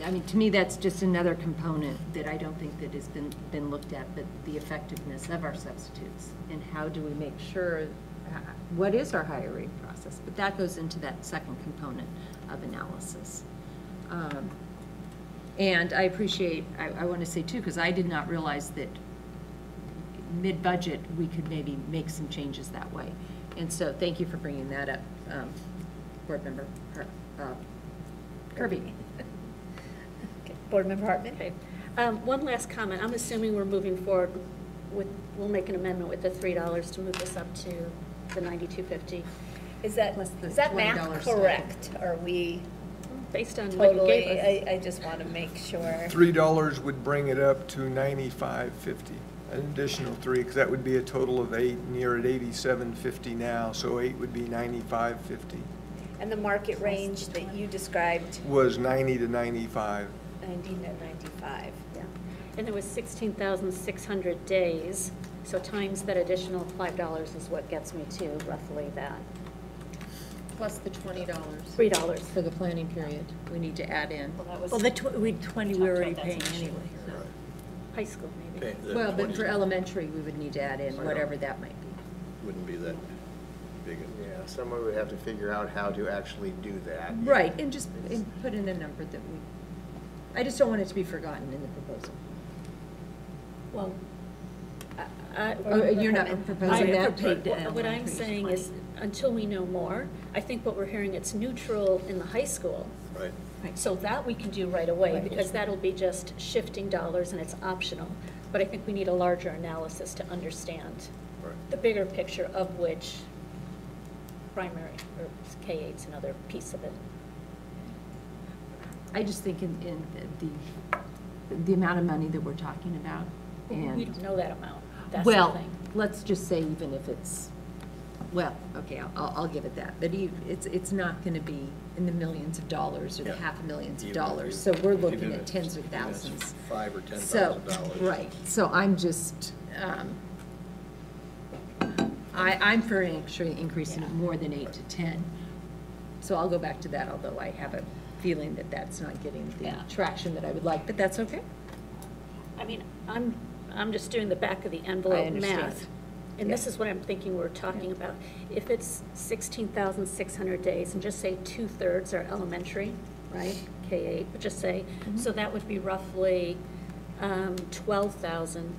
I mean, to me, that's just another component that I don't think that has been looked at, but the effectiveness of our substitutes, and how do we make sure, what is our hiring process? But that goes into that second component of analysis. And I appreciate, I want to say too, because I did not realize that mid-budget we could maybe make some changes that way. And so thank you for bringing that up, Board Member Kirby. Okay. Board Member Hartman. Okay. One last comment. I'm assuming we're moving forward with, we'll make an amendment with the $3 to move this up to the $92.50. Is that math correct? Are we Based on what you totally, gave us. I just want to make sure. $3 would bring it up to $95.50. An additional 3, because that would be a total of 8, and you're at $87.50 now, so 8 would be $95.50. And the market range that you described? Was 90 to 95. 90 to 95. Yeah. And there was 16,600 days, so times that additional $5 is what gets me to roughly that. Plus the $20. $3. For the planning period, we need to add in. Well, the 20 we're already paying anyway. So. High school, maybe. Okay, Well, but 20 for elementary, we would need to add in whatever that might be. wouldn't be that big. Yeah, someone would have to figure out how to actually do that. Right, and just put in a number that I just don't want it to be forgotten in the proposal. Well, You're not proposing that? what I'm saying is, until we know more, I think what we're hearing, it's neutral in the high school. Right. So that we can do right away, because that'll be just shifting dollars and it's optional. But I think we need a larger analysis to understand the bigger picture, of which primary, or K-8's another piece of it. I just think in the amount of money that we're talking about. And We don't know that amount. That's the well, thing. let's just say even if it's, well, okay, I'll give it that. But it's not going to be in the millions of dollars or the half of millions of dollars. So we're looking at tens of thousands. $5,000 or $10,000. So, right. So I'm just, I'm for actually increasing it more than 8 to 10. So I'll go back to that, although I have a feeling that that's not getting the traction that I would like, but that's okay. I mean, I'm just doing the back of the envelope understand. math. And this is what I'm thinking we're talking about. If it's 16,600 days, and just say 2/3 are elementary, right? K-8, but just say, so that would be roughly 12,000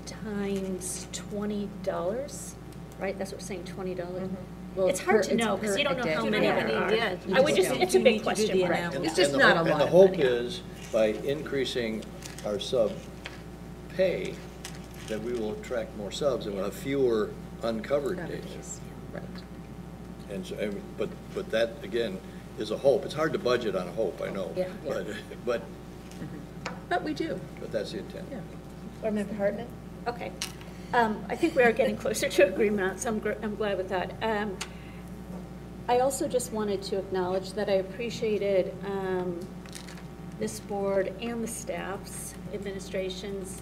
times $20, right? That's what we're saying, $20. Well, It's hard to know, because you don't know how many there are. I would just, it's a big question mark. It's just not a lot And the of hope money. is, by increasing our sub pay, that we will attract more subs and we'll have fewer uncovered days. Right. And so, but that, again, is a hope. It's hard to budget on a hope, I know. Yeah. But we do. But that's the intent. Yeah. Board Member Hartman. Okay. I think we are getting closer to agreement, so I'm glad with that. I also just wanted to acknowledge that I appreciated this board and the staff's, administration's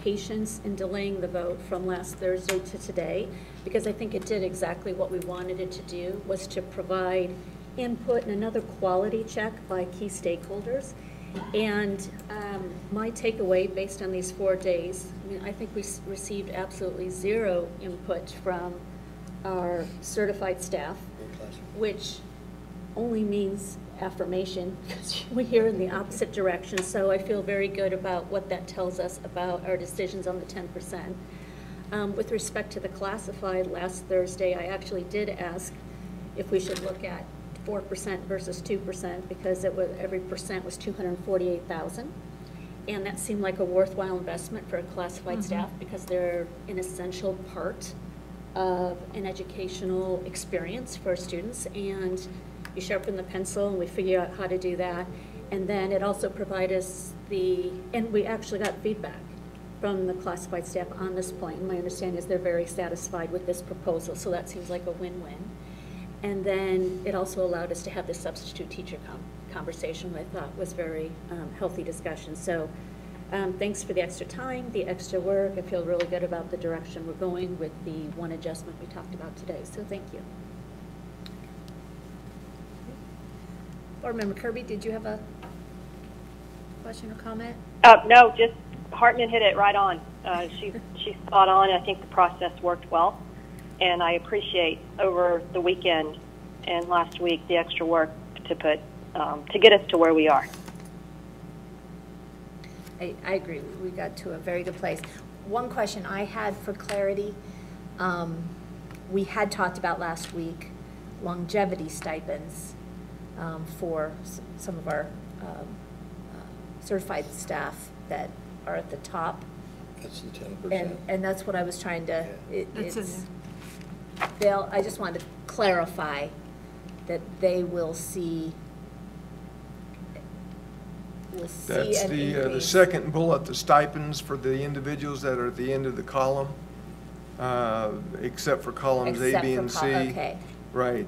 patience in delaying the vote from last Thursday to today, because I think it did exactly what we wanted it to do, was to provide input and another quality check by key stakeholders. And my takeaway based on these 4 days, I mean, I think we received absolutely zero input from our certified staff, which only means affirmation, because we hear in the opposite direction. So I feel very good about what that tells us about our decisions on the 10%. With respect to the classified, last Thursday, I actually did ask if we should look at 4% versus 2%, because it was, every percent was $248,000. And that seemed like a worthwhile investment for a classified staff, because they're an essential part of an educational experience for students. And you sharpen the pencil and we figure out how to do that. And then it also provided us and we actually got feedback from the classified staff on this point. And my understanding is they're very satisfied with this proposal, so that seems like a win-win. And then it also allowed us to have this substitute teacher conversation, which I thought was very healthy discussion. So thanks for the extra time, the extra work. I feel really good about the direction we're going with the one adjustment we talked about today. So thank you. Board Member Kirby, did you have a question or comment? No, just Hartman hit it right on. She's spot on. I think the process worked well, and I appreciate over the weekend and last week the extra work to put to get us to where we are. I agree. We got to a very good place. One question I had for clarity, we had talked about last week longevity stipends for some of our certified staff that are at the top. That's the 10%. And that's what I was trying to, I just wanted to clarify that they will see That's an the increase. second bullet, the stipends for the individuals that are at the end of the column, except for columns A, B, and C. Okay. Right.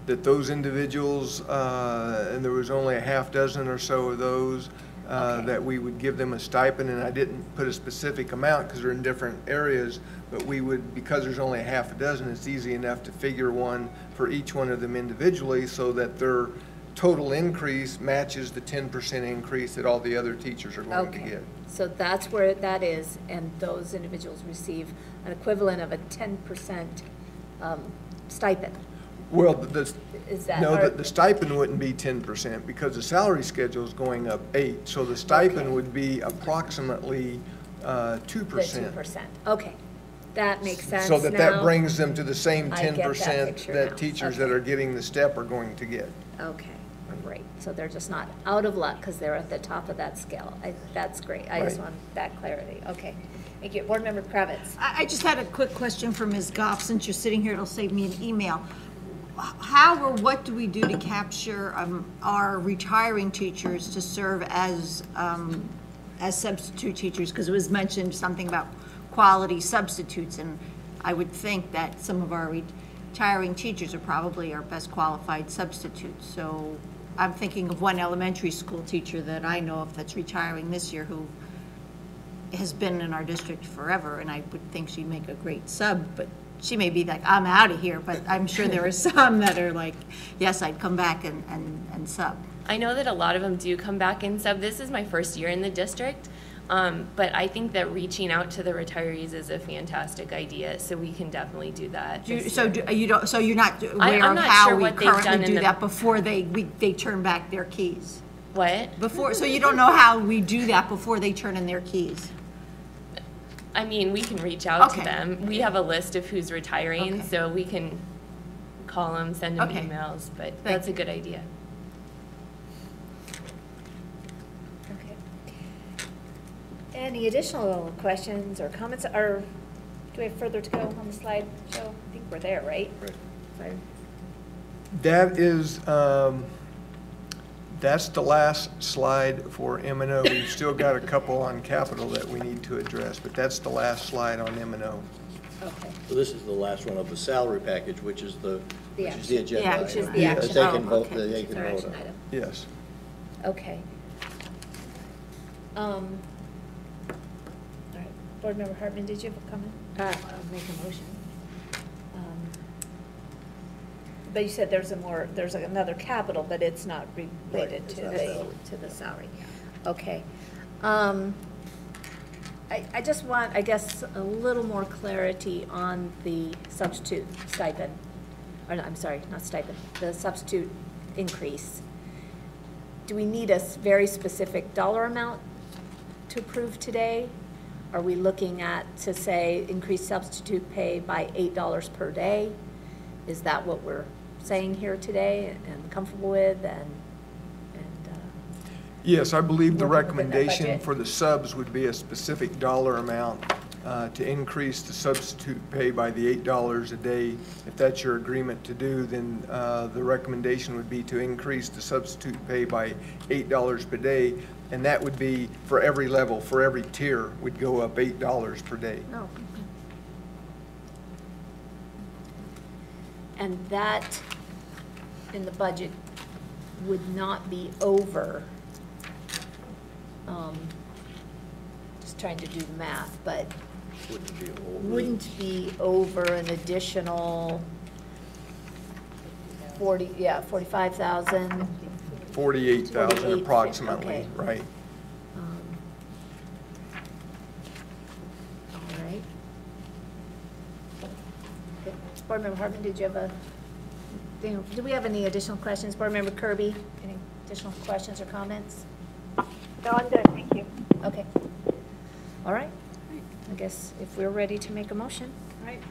That those individuals, and there was only a half dozen or so of those, Okay. that we would give them a stipend, and I didn't put a specific amount because they're in different areas, but we would, because there's only a half a dozen, it's easy enough to figure one for each one of them individually so that their total increase matches the 10% increase that all the other teachers are going to Okay, get. so that's where that is, and those individuals receive an equivalent of a 10% stipend. Well, Is that no, our- the stipend wouldn't be 10% because the salary schedule is going up 8%. So the stipend Okay. would be approximately 2%. The 2%, okay, that makes sense So that now. brings them to the same I get that 10% picture that now. teachers that Okay. are getting the step are going to get. Okay, great, so they're just not out of luck because they're at the top of that scale. That's great, I just Right. want that clarity, okay. Thank you, Board Member Kravitz. I just had a quick question for Ms. Goff. Since you're sitting here, it'll save me an email. How or what do we do to capture our retiring teachers to serve as substitute teachers? Because it was mentioned something about quality substitutes, and I would think that some of our retiring teachers are probably our best qualified substitutes. So I'm thinking of one elementary school teacher that I know of that's retiring this year who has been in our district forever, and I would think she'd make a great sub, but she may be like, I'm out of here, but I'm sure there are some that are like, yes, I'd come back and sub. I know that a lot of them do come back and sub. This is my first year in the district, but I think that reaching out to the retirees is a fantastic idea, so we can definitely do that. So you're not aware I'm of not how sure we what they've done currently in do the- that before they turn back their keys? What? So you don't know how we do that before they turn in their keys? I mean, we can reach out to Okay. them. We have a list of who's retiring, Okay. so we can call them, send them Okay. emails, but Thank that's a you. good idea. Okay. Any additional questions or comments, or do we have further to go on the slide show? I think we're there, right? Right. Fine. That is, that's the last slide for M&O. We've still got a couple on capital that we need to address, but that's the last slide on M&O. Okay. So this is the last one of the salary package, which is the action. agenda Yeah, item. which is the that action. They Oh, can vote, okay. that they It's can our vote action on. item. Yes. Okay. All right, Board Member Hartman, did you have a comment? I'll make a motion. But you said there's another capital, but it's not related Right, to it's not salary. the salary. Okay. I just want, I guess, a little more clarity on the substitute stipend, or no, I'm sorry, not stipend, the substitute increase. Do we need a very specific dollar amount to approve today? Are we looking at, to say, increase substitute pay by $8 per day? Is that what we're saying here today and comfortable with? Yes, I believe the Working within that recommendation budget. for the subs would be a specific dollar amount to increase the substitute pay by the $8 a day. If that's your agreement to do, then the recommendation would be to increase the substitute pay by $8 per day, and that would be for every level, for every tier, would go up $8 per day. Oh. And that, in the budget, would not be over, just trying to do the math, but wouldn't be over an additional 45,000. 48,000 approximately, okay. right? All right. Okay. Board Member Hartman, did you have do we have any additional questions? Board Member Kirby, any additional questions or comments? No, I'm good, thank you. Okay. All right. I guess if we're ready to make a motion. All right.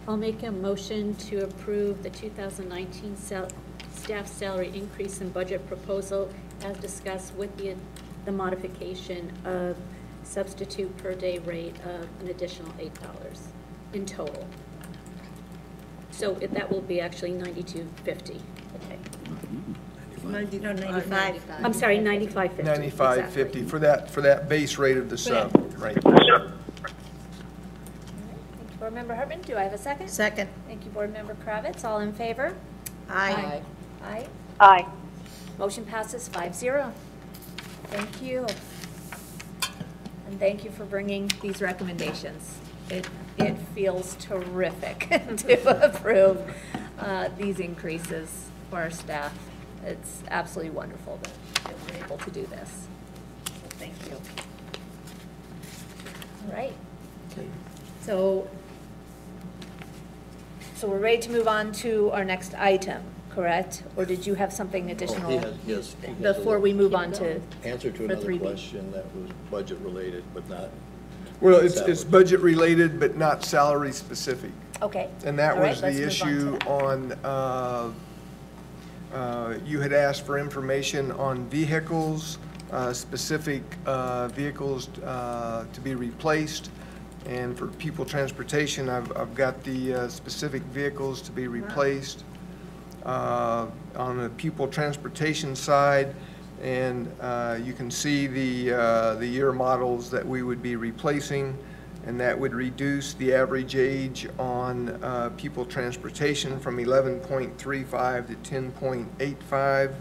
I'll make a motion to approve the 2019 staff salary increase in budget proposal as discussed with the modification of substitute per day rate of an additional $8 in total. So that will be actually $92.50. Okay. No, 95. I'm sorry, $95.50. $95.50 for that base rate of the sub, right? Thank you, Board Member Hartman. Do I have a second? Second. Thank you, Board Member Kravitz. All in favor? Aye. Aye. Aye. Motion passes 5-0. Thank you. And thank you for bringing these recommendations. It feels terrific to approve these increases for our staff. It's absolutely wonderful that we're able to do this. So thank you. All right. So we're ready to move on to our next item, correct? Or did you have something additional Yes. before we move on to? Answer to for another 3B. question that was budget related, but not. Well, it's budget related, but not salary specific. Okay. And that All right, was let's the move issue to on, you had asked for information on vehicles, specific vehicles to be replaced. And for people transportation, I've got the specific vehicles to be replaced. On the people transportation side, and you can see the year models that we would be replacing, and that would reduce the average age on people transportation from 11.35 to 10.85.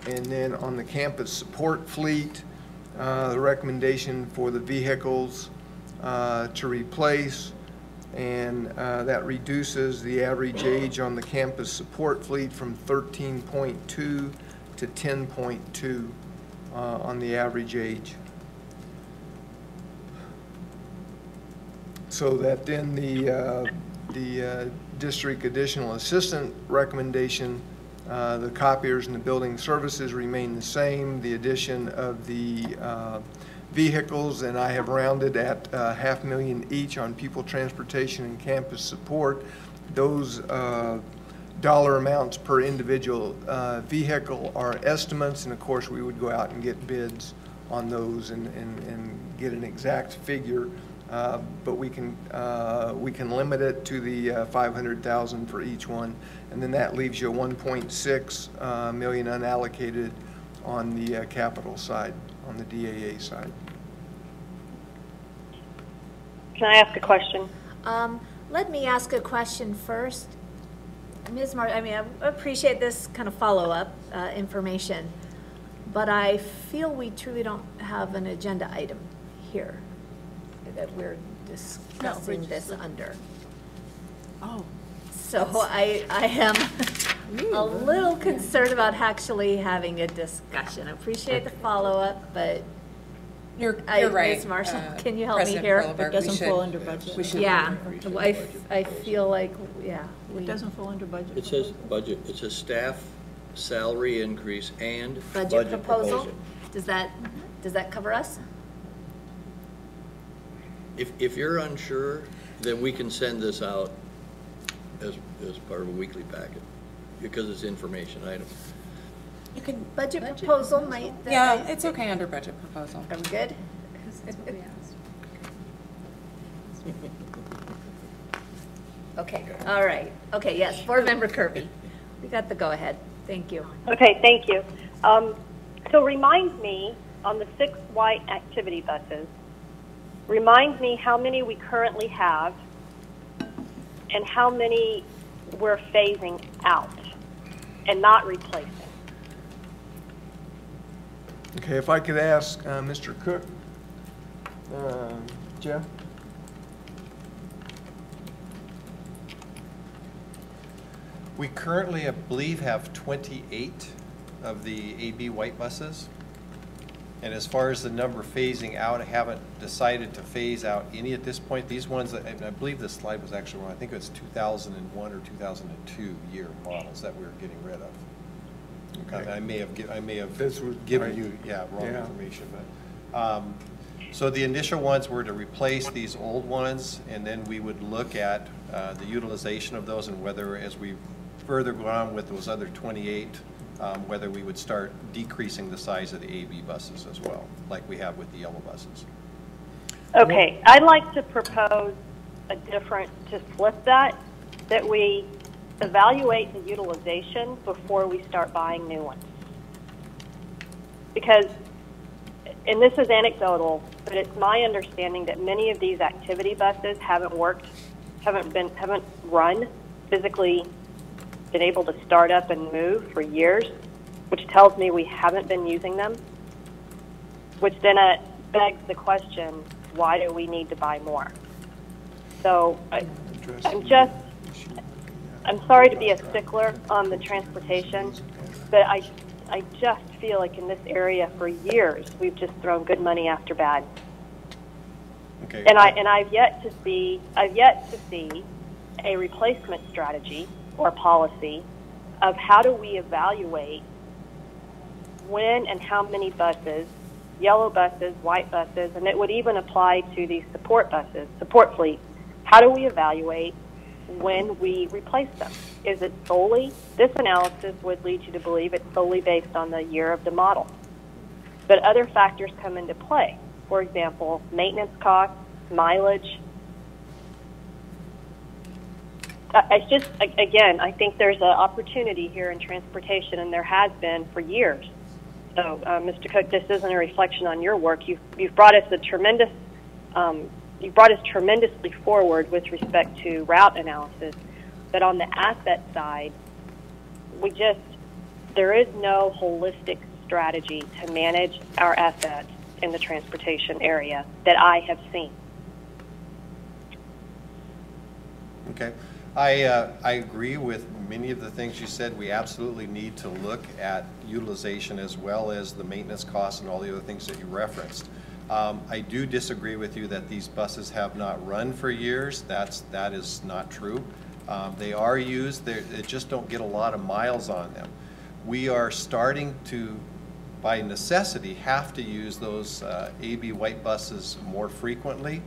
And then on the campus support fleet, the recommendation for the vehicles to replace, and that reduces the average age on the campus support fleet from 13.2 to 10.2 on the average age. So that then the district additional assistant recommendation, the copiers and the building services remain the same. The addition of the vehicles, and I have rounded at $500,000 each on people transportation and campus support. Those dollar amounts per individual vehicle are estimates, and of course we would go out and get bids on those and get an exact figure. But we can limit it to the $500,000 for each one, and then that leaves you $1.6 million unallocated on the capital side, on the DAA side. Can I ask a question? Let me ask a question first. Ms. Martin, I mean, I appreciate this kind of follow-up information, but I feel we truly don't have an agenda item here that we're discussing this under. Oh. So I am a little concerned about actually having a discussion. I appreciate the follow-up, but You're right. Ms. Marshall, can you help me President here? Perleberg, It doesn't fall under budget. We should. Yeah, Increase in I budget feel like, yeah. It doesn't fall under budget. It says budget, it says staff salary increase and Budget proposal? Does that cover us? If you're unsure, then we can send this out as part of a weekly packet, because it's information item. You can, Budget proposal might. yeah, it's okay under budget proposal. Are we good? That's what we asked. Okay, all right. Okay, yes, Board Member Kirby. We got the go-ahead. Thank you. Okay, thank you. So remind me, on the 6 white activity buses, remind me how many we currently have and how many we're phasing out and not replacing. Okay, if I could ask Mr. Cook, Jeff? We currently, I believe, have 28 of the AB white buses. And as far as the number phasing out, I haven't decided to phase out any at this point. These ones, I believe this slide was actually wrong. I think it was 2001 or 2002 year models that we were getting rid of. Okay. I may have This was- given right. you, wrong Yeah. information. But so the initial ones were to replace these old ones, and then we would look at the utilization of those and whether, as we further go on with those other 28, whether we would start decreasing the size of the AB buses as well, like we have with the yellow buses. Okay, I'd like to propose to flip that we evaluate the utilization before we start buying new ones. Because, and this is anecdotal, but it's my understanding that many of these activity buses haven't run, physically been able to start up and move for years, which tells me we haven't been using them, which then begs the question, why do we need to buy more? So I'm sorry to be a stickler on the transportation, but I just feel like in this area for years we've just thrown good money after bad. Okay. And I've yet to see a replacement strategy or policy of how do we evaluate when and how many buses, yellow buses, white buses, and it would even apply to these support buses, support fleets. How do we evaluate when we replace them? Is it solely, this analysis would lead you to believe it's solely based on the year of the model. But other factors come into play. For example, maintenance costs, mileage. It's just, again, I think there's an opportunity here in transportation, and there has been for years. So, Mr. Cook, this isn't a reflection on your work. You've brought us tremendously forward with respect to route analysis, but on the asset side, there is no holistic strategy to manage our assets in the transportation area that I have seen. Okay. I agree with many of the things you said. We absolutely need to look at utilization as well as the maintenance costs and all the other things that you referenced. I do disagree with you that these buses have not run for years. That is not true. They are used. They just don't get a lot of miles on them. We are starting to, by necessity, have to use those AB white buses more frequently.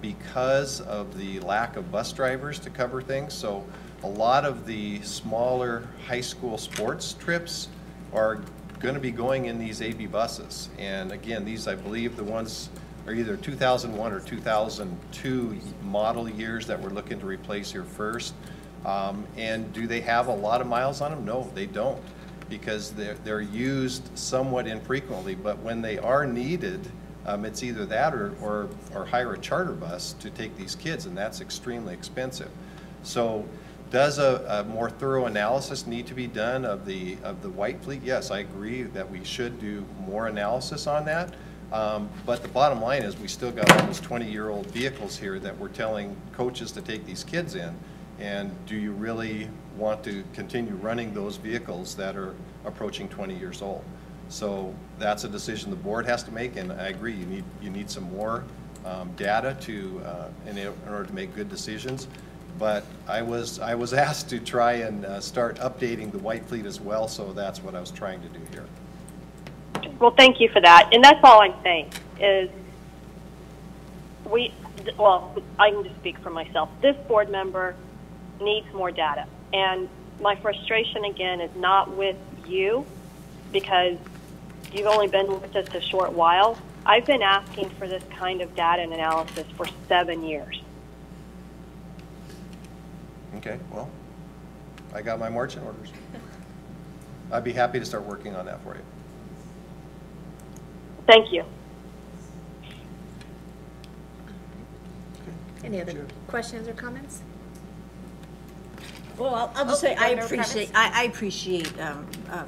Because of the lack of bus drivers to cover things. So a lot of the smaller high school sports trips are going to be going in these AB buses. And again, these, I believe the ones are either 2001 or 2002 model years that we're looking to replace here first. And do they have a lot of miles on them? No, they don't, because they're used somewhat infrequently, but when they are needed, it's either that or hire a charter bus to take these kids, and that's extremely expensive. So does a more thorough analysis need to be done of the white fleet? Yes, I agree that we should do more analysis on that. But the bottom line is we still got almost 20-year-old vehicles here that we're telling coaches to take these kids in. And do you really want to continue running those vehicles that are approaching 20 years old? So that's a decision the board has to make, and I agree, you need some more data in order to make good decisions. But I was asked to try and start updating the White Fleet as well, so that's what I was trying to do here. Well, thank you for that. And that's all I'm saying is well, I can just speak for myself. This board member needs more data. And my frustration, again, is not with you because you've only been with us a short while. I've been asking for this kind of data and analysis for 7 years. Okay, well, I got my marching orders. I'd be happy to start working on that for you. Thank you. Any other questions or comments? Well, I'll just say I Board Member appreciate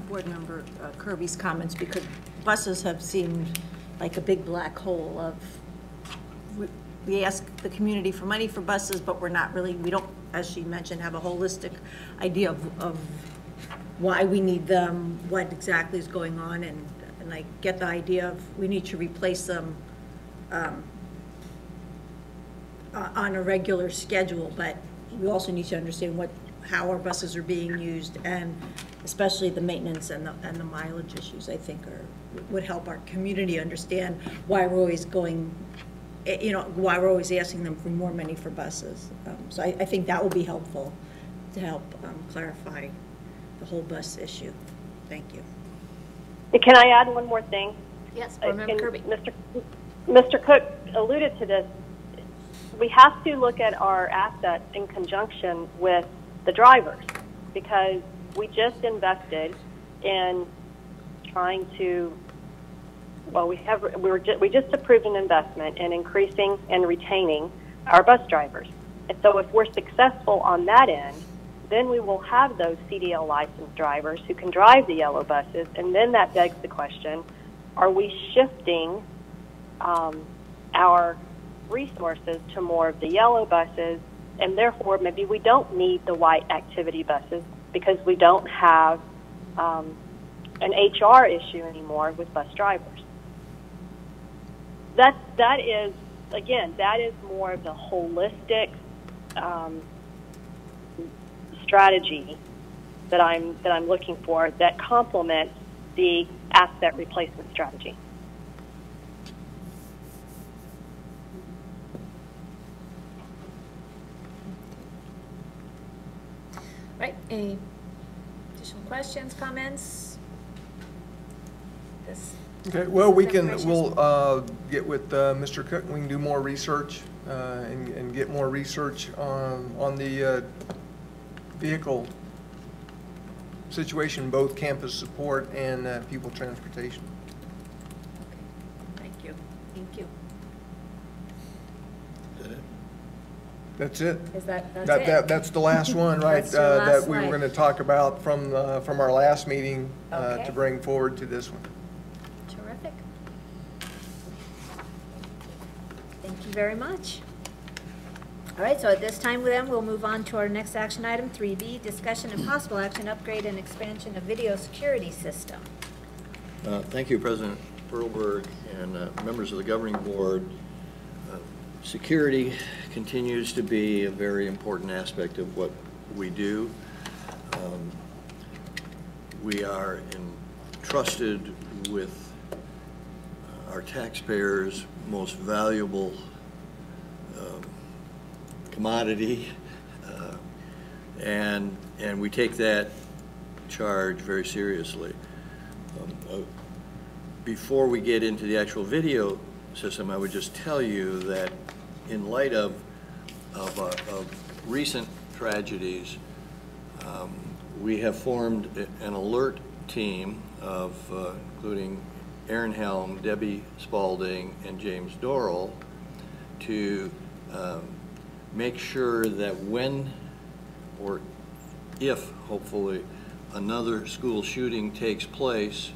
Board Member Kirby's comments because buses have seemed like a big black hole of, we ask the community for money for buses, but we don't, as she mentioned, have a holistic idea of why we need them, what exactly is going on, and I get the idea of we need to replace them on a regular schedule, but we also need to understand how our buses are being used, and especially the maintenance and the mileage issues, I think would help our community understand why we're always why we're always asking them for more money for buses. So I think that will be helpful to help clarify the whole bus issue. Thank you. Can I add one more thing? Yes, Board Member Kirby. Mr. Cook alluded to this. We have to look at our assets in conjunction with the drivers because we just invested in trying to, well, we just approved an investment in increasing and retaining our bus drivers. And so if we're successful on that end, then we will have those CDL licensed drivers who can drive the yellow buses. And then that begs the question, are we shifting our resources to more of the yellow buses, and therefore maybe we don't need the white activity buses because we don't have an HR issue anymore with bus drivers. That is, again, that is more of the holistic strategy that I'm looking for that complements the asset replacement strategy. Right, any additional questions, comments? Okay, well, we'll get with Mr. Cook, we can do more research and get more research on the vehicle situation, both campus support and pupil transportation. Thank you. Thank you. That's it. Is that's That's the last one, right? That's your last that we were slide. going to talk about from our last meeting Okay. to bring forward to this one. Terrific. Thank you very much. All right, so at this time then we'll move on to our next action item, 3B, discussion and possible action, upgrade and expansion of video security system. Thank you, President Perlberg and members of the governing board. Security continues to be a very important aspect of what we do. We are entrusted with our taxpayers' most valuable commodity, and we take that charge very seriously. Before we get into the actual video system, I would just tell you that in light of recent tragedies, we have formed an alert team of including Aaron Helm, Debbie Spalding, and James Dorrell to make sure that when or if, hopefully, another school shooting takes place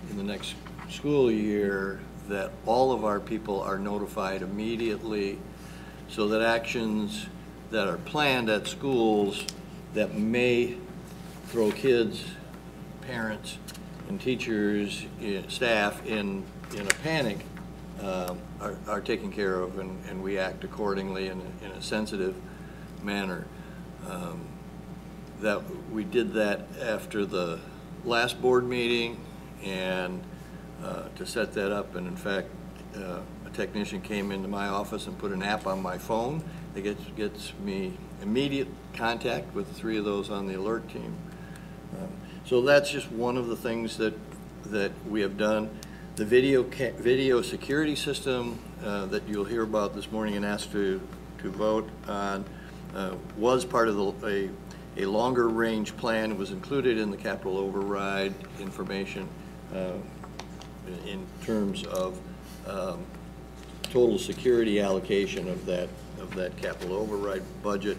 in the next school year, that all of our people are notified immediately so that actions that are planned at schools that may throw kids parents and teachers, staff in a panic are taken care of, and we act accordingly in a sensitive manner. That we did that after the last board meeting, and to set that up, and in fact a technician came into my office and put an app on my phone that gets me immediate contact with 3 of those on the alert team. So that's just one of the things that we have done. The video security system that you'll hear about this morning and asked to vote on was part of a longer range plan. It was included in the capital override information in terms of total security allocation of that capital override budget.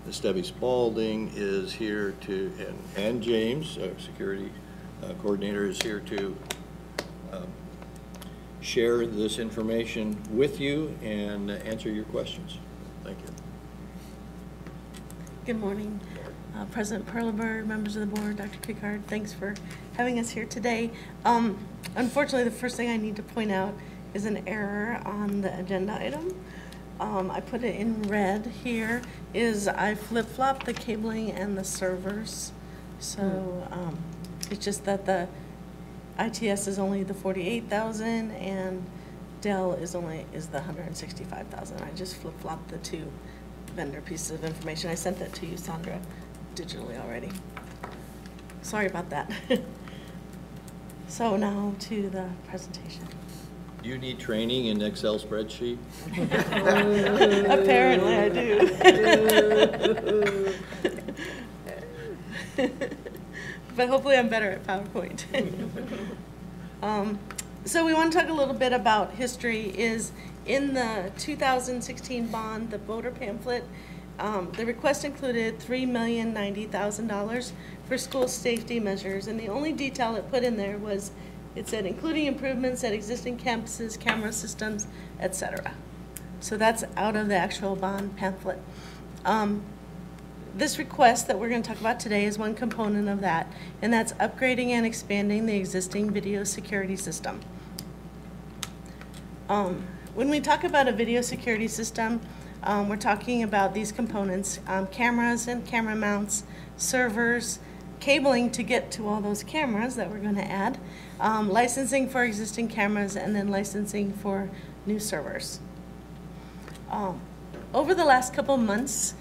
Ms. Debbie Spalding is here to, and James, our security coordinator, is here to share this information with you and answer your questions. Thank you. Good morning, President Perleberg, members of the board, Dr. Kikard. Thanks for having us here today. Unfortunately, the first thing I need to point out is an error on the agenda item. I put it in red here, is I flip-flopped the cabling and the servers. So it's just that the ITS is only the 48,000 and Dell is the 165,000. I just flip-flopped the 2 vendor pieces of information. I sent that to you, Sandra, digitally already. Sorry about that. So now to the presentation. Do you need training in Excel spreadsheet? Apparently I do. But hopefully I'm better at PowerPoint. So we want to talk a little bit about history. Is in the 2016 bond, the voter pamphlet, the request included $3,090,000 for school safety measures, and the only detail it put in there was it said including improvements at existing campuses, camera systems, etc. So that's out of the actual bond pamphlet. This request that we're going to talk about today is one component of that, and that's upgrading and expanding the existing video security system. When we talk about a video security system, we're talking about these components, cameras and camera mounts, servers, cabling to get to all those cameras that we're going to add, licensing for existing cameras, and then licensing for new servers. Over the last couple months,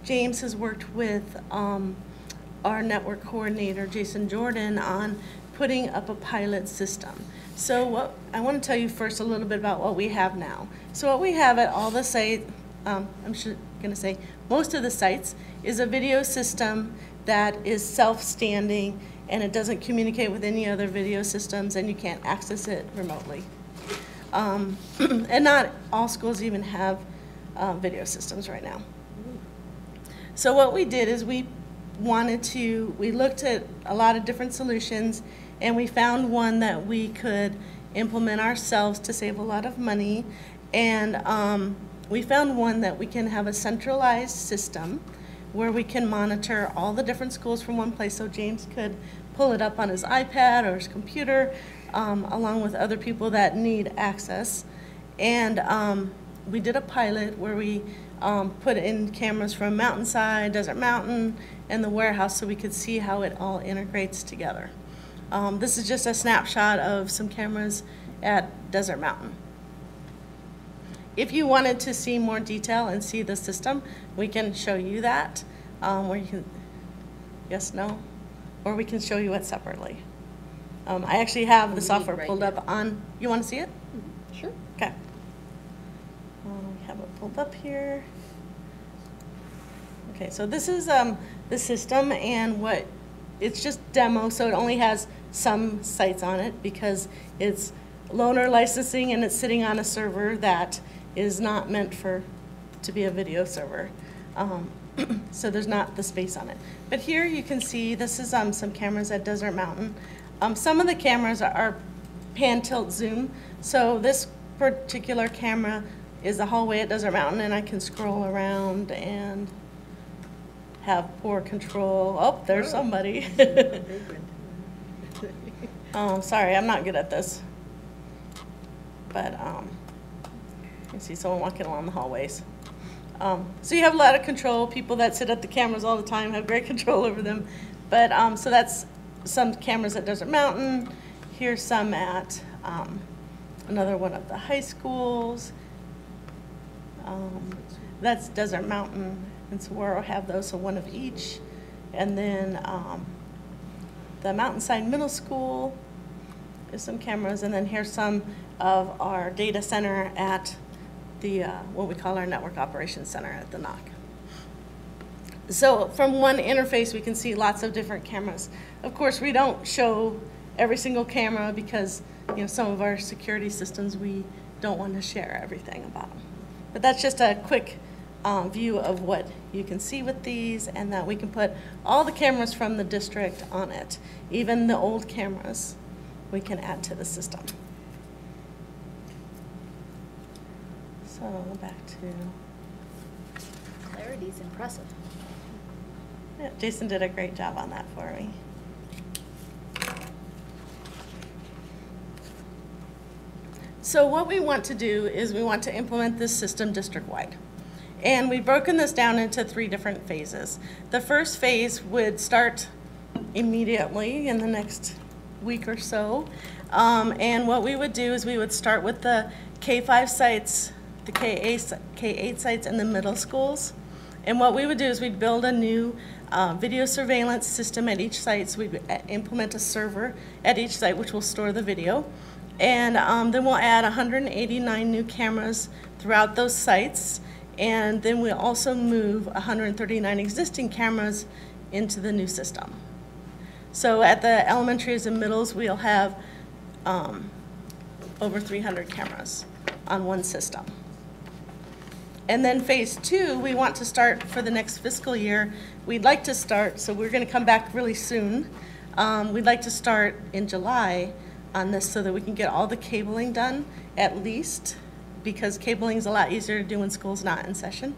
James has worked with our network coordinator, Jason Jordan, on putting up a pilot system. So I want to tell you first a little bit about what we have now. So what we have at all the sites, I'm going to say most of the sites, is a video system that is self-standing and it doesn't communicate with any other video systems and you can't access it remotely. And not all schools even have video systems right now. So what we did is we looked at a lot of different solutions and we found one that we could implement ourselves to save a lot of money, and we found one that we can have a centralized system where we can monitor all the different schools from one place, so James could pull it up on his iPad or his computer along with other people that need access. And we did a pilot where we put in cameras from Mountainside, Desert Mountain, and the warehouse so we could see how it all integrates together. This is just a snapshot of some cameras at Desert Mountain. If you wanted to see more detail and see the system, we can show you that, where you can, yes, no, or we can show you it separately. I actually have the software pulled up on, you want to see it? Sure. Okay. We have it pulled up here. Okay, so this is the system, and it's just demo, so it only has some sites on it because it's loaner licensing and it's sitting on a server that is not meant to be a video server. So there's not the space on it. But here you can see this is some cameras at Desert Mountain. Some of the cameras are pan, tilt, zoom. So this particular camera is the hallway at Desert Mountain, and I can scroll around and have poor control. Oh, there's somebody. Sorry, I'm not good at this. But you see someone walking along the hallways. So you have a lot of control. People that sit at the cameras all the time have great control over them. But so that's some cameras at Desert Mountain. Here's some at another one of the high schools. That's Desert Mountain and Saguaro have those, so one of each. And then the Mountainside Middle School is some cameras, and then here's some of our data center at the what we call our Network Operations Center at the NOC. So from one interface, we can see lots of different cameras. Of course, we don't show every single camera because some of our security systems, we don't want to share everything about them. But that's just a quick view of what you can see with these, and that we can put all the cameras from the district on it. Even the old cameras we can add to the system. So back to... Clarity's impressive. Yeah, Jason did a great job on that for me. So what we want to do is we want to implement this system district-wide. And we've broken this down into 3 different phases. The first phase would start immediately in the next week or so. And what we would do is we would start with the K-5 sites, the K-8 sites, and the middle schools. And what we would do is we'd build a new video surveillance system at each site. So we'd implement a server at each site which will store the video. And then we'll add 189 new cameras throughout those sites. And then we'll also move 139 existing cameras into the new system. So at the elementaries and middles, we'll have over 300 cameras on one system. And then phase 2, we want to start for the next fiscal year. We'd like to start, so we're going to come back really soon. We'd like to start in July on this so that we can get all the cabling done at least, because cabling is a lot easier to do when school's not in session.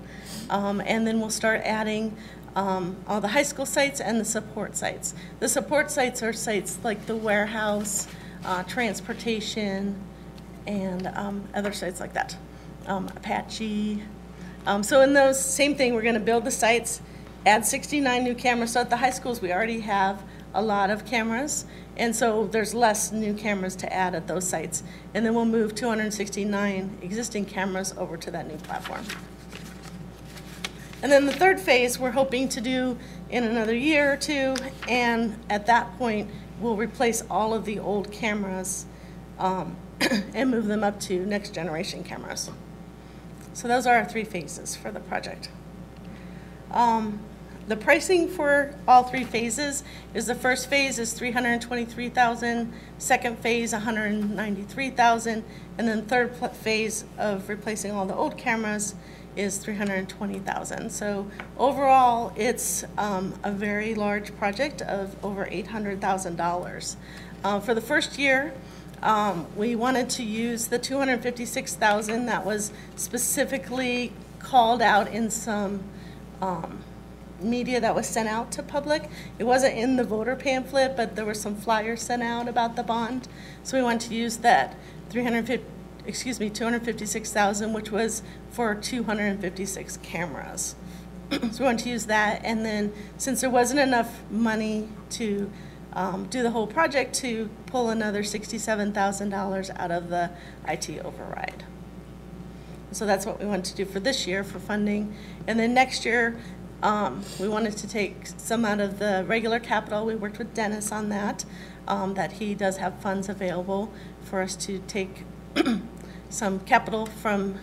And then we'll start adding all the high school sites and the support sites. The support sites are sites like the warehouse, transportation, and other sites like that, Apache. So in those, same thing, we're going to build the sites, add 69 new cameras. So at the high schools, we already have a lot of cameras, and so there's less new cameras to add at those sites. And then we'll move 269 existing cameras over to that new platform. And then the third phase we're hoping to do in another year or 2, and at that point we'll replace all of the old cameras and move them up to next generation cameras. So those are our 3 phases for the project. The pricing for all 3 phases is the first phase is $323,000, second phase $193,000, and then third phase of replacing all the old cameras is $320,000. So overall, it's a very large project of over $800,000. For the first year, we wanted to use the $256,000 that was specifically called out in some media that was sent out to public. It wasn't in the voter pamphlet, but there were some flyers sent out about the bond. So we wanted to use that $256,000, which was for 256 cameras. So we wanted to use that, and then since there wasn't enough money to do the whole project, to pull another $67,000 out of the IT override. So that's what we wanted to do for this year for funding. And then next year, we wanted to take some out of the regular capital. We worked with Dennis on that, that he does have funds available for us to take some capital from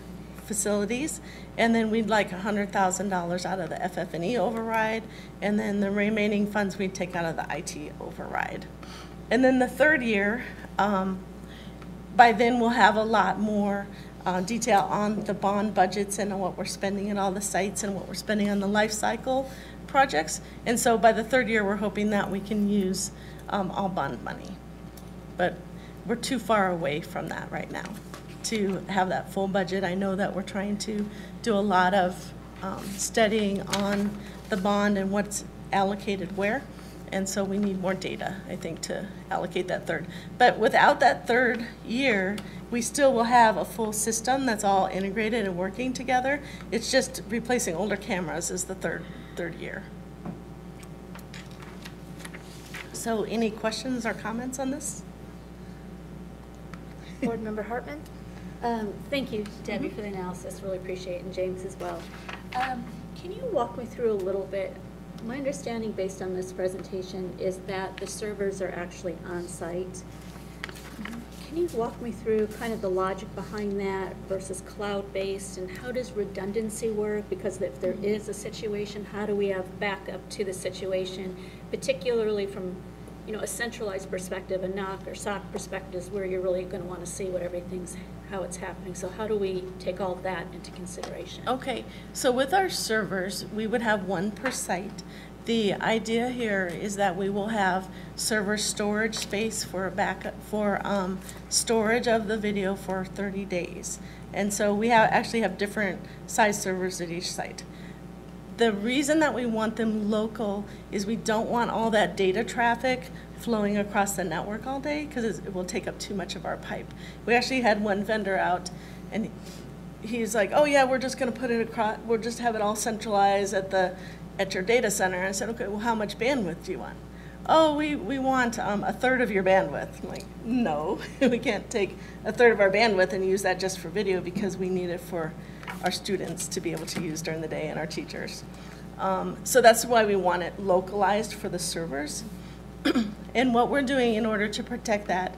facilities, and then we'd like $100,000 out of the FF&E override, and then the remaining funds we'd take out of the IT override. And then the third year, by then we'll have a lot more detail on the bond budgets and what we're spending at all the sites and what we're spending on the life cycle projects. And so by the third year, we're hoping that we can use all bond money. But we're too far away from that right now to have that full budget. I know that we're trying to do a lot of studying on the bond and what's allocated where. And so we need more data, I think, to allocate that third. But without that third year, we still will have a full system that's all integrated and working together. It's just replacing older cameras is the third year. So any questions or comments on this? Board Member Hartman? Thank you, Debbie, for the analysis. Really appreciate it, and James as well. Can you walk me through a little bit? My understanding based on this presentation is that the servers are actually on site. Can you walk me through kind of the logic behind that versus cloud-based, and how does redundancy work? Because if there is a situation, how do we have backup to the situation, particularly from a centralized perspective, a NOC or SOC perspective is where you're really going to want to see how it's happening. So how do we take all of that into consideration? Okay, so with our servers, we would have one per site. The idea here is that we will have server storage space for backup, for storage of the video for 30 days. And so we actually have different size servers at each site. The reason that we want them local is we don't want all that data traffic flowing across the network all day because it will take up too much of our pipe. We actually had one vendor out and he's like, oh yeah, we're just going to put it across, we'll just have it all centralized at your data center. And I said, okay, well, how much bandwidth do you want? Oh, we want a third of your bandwidth. I'm like, no, we can't take a third of our bandwidth and use that just for video because we need it for our students to be able to use during the day and our teachers. So that's why we want it localized for the servers. And what we're doing in order to protect that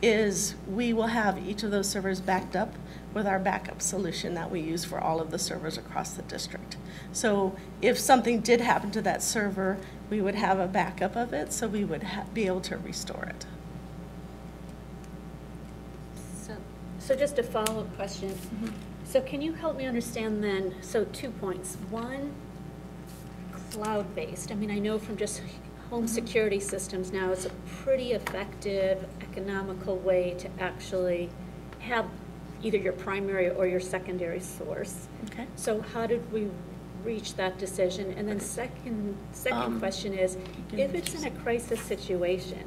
is we will have each of those servers backed up with our backup solution that we use for all of the servers across the district. So if something did happen to that server, we would have a backup of it, so we would be able to restore it. So just a follow-up question. Mm-hmm. So can you help me understand then, so 2 points. One, cloud-based. I mean, I know from just home security systems now, it's a pretty effective, economical way to actually have either your primary or your secondary source. Okay. So how did we reach that decision? And then second question is, if it's in a crisis situation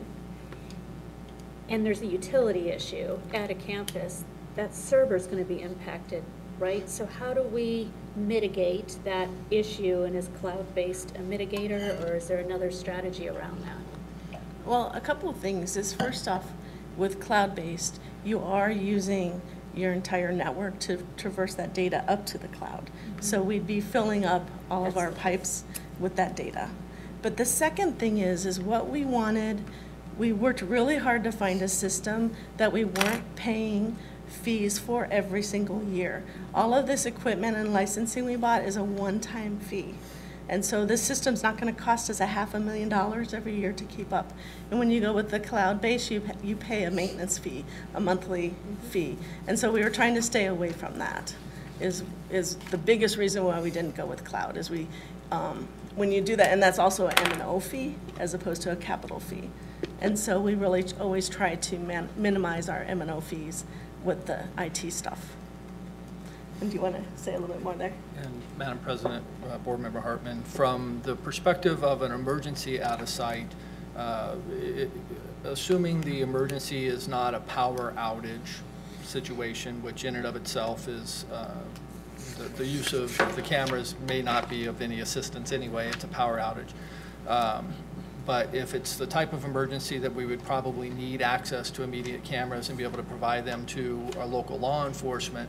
and there's a utility issue at a campus, that server is going to be impacted, right? So how do we mitigate that issue, and is cloud-based a mitigator, or is there another strategy around that? Well, a couple of things is, first off, with cloud-based, you are using your entire network to traverse that data up to the cloud. Mm-hmm. So we'd be filling up all of our pipes with that data. But the second thing is what we wanted, we worked really hard to find a system that we weren't paying fees for every single year. All of this equipment and licensing we bought is a one-time fee. And so this system's not going to cost us $500,000 every year to keep up. And when you go with the cloud base, you pay a maintenance fee, a monthly fee. And so we were trying to stay away from that. Is the biggest reason why we didn't go with cloud. Is when you do that, and that's also an M&O fee as opposed to a capital fee. And so we really always try to minimize our M&O fees with the IT stuff. And do you want to say a little bit more there? And Madam President, Board Member Hartman, from the perspective of an emergency at a site, assuming the emergency is not a power outage situation, which in and of itself is the use of the cameras may not be of any assistance anyway, it's a power outage. But if it's the type of emergency that we would probably need access to immediate cameras and be able to provide them to our local law enforcement,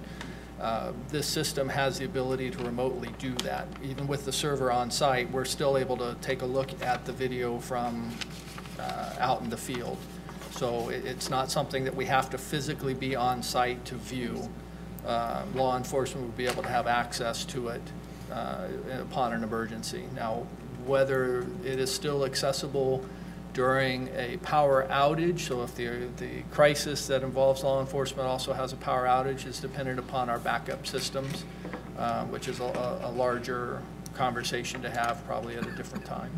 this system has the ability to remotely do that. Even with the server on site, we're still able to take a look at the video from out in the field. So it's not something that we have to physically be on site to view. Law enforcement would be able to have access to it upon an emergency. Now, whether it is still accessible during a power outage, so if the crisis that involves law enforcement also has a power outage, is dependent upon our backup systems, which is a larger conversation to have probably at a different time.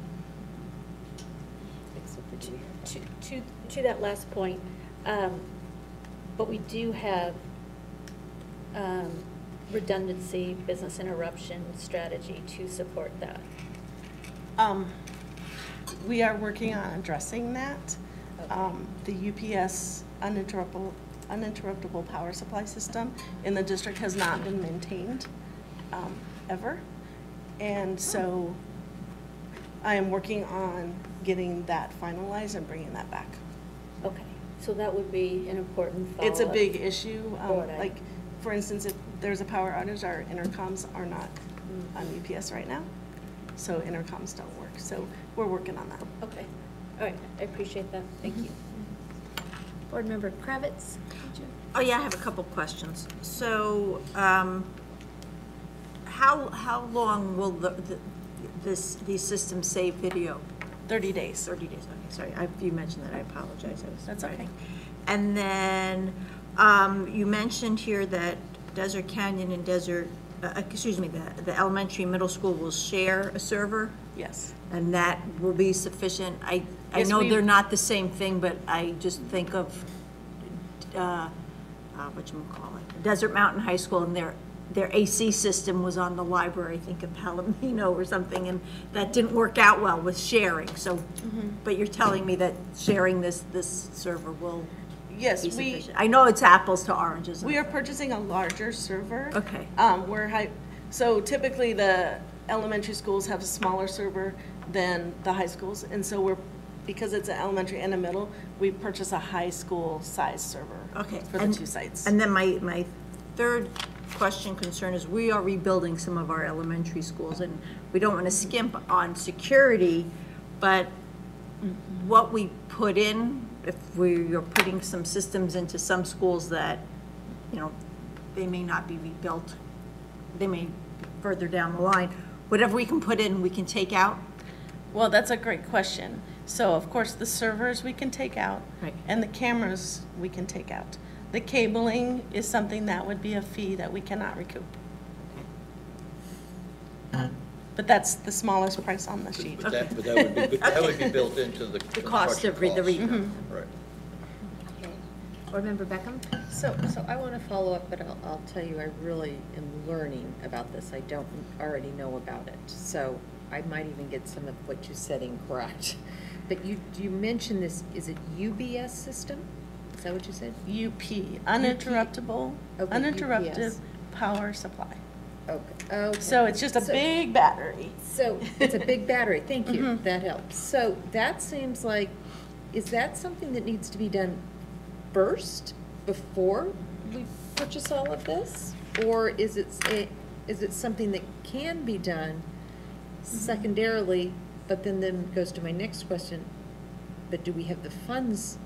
To that last point, but we do have redundancy, business interruption strategy to support that. We are working on addressing that. The UPS uninterruptible power supply system in the district has not been maintained ever. And so I am working on getting that finalized and bringing that back. Okay, so that would be an important follow-up. It's a big issue. Right. Like, for instance, if there's a power outage, our intercoms are not on UPS right now. So intercoms don't work. So we're working on that. Okay, all right, I appreciate that, thank you. Board Member Kravitz? Oh, yeah, I have a couple questions. So, how long will these systems save video? 30 days. 30 days, okay, sorry. You mentioned that, I apologize. That's okay. And then you mentioned here that Desert Canyon and the elementary and middle school will share a server? Yes. And that will be sufficient? I Yes, know they're not the same thing, but I just think of, whatchamacallit, Desert Mountain High School, and their AC system was on the library, I think in Palomino or something, and that didn't work out well with sharing. So, but you're telling me that sharing this server will Yes, be sufficient? I know it's apples to oranges. We are purchasing a larger server. Okay. So typically the elementary schools have a smaller server than the high schools, and so because it's an elementary and a middle, we purchase a high school size server. Okay. For the two sites. And then my third concern is we are rebuilding some of our elementary schools, and we don't want to skimp on security, but what we put in, if we are putting some systems into some schools that, they may not be rebuilt, they may be further down the line, whatever we can put in, we can take out? Well, that's a great question. So of course the servers we can take out, right, and the cameras we can take out. The cabling is something that would be a fee that we cannot recoup. But that's the smallest price on the sheet. But that would be built into the cost of the rebuild. Right. Okay. Board Member Beckham? So I want to follow up, but I'll tell you, I really am learning about this. I don't already know about it. So I might even get some of what you said incorrect. But you mentioned this, is it UBS system? Is that what you said? UP, uninterrupted UPS. Power supply. Okay. So it's just a big battery. So it's a big battery, thank you, that helps. So that seems like, is that something that needs to be done first before we purchase all of this? Or is it something that can be done secondarily, but then goes to my next question, but do we have the funds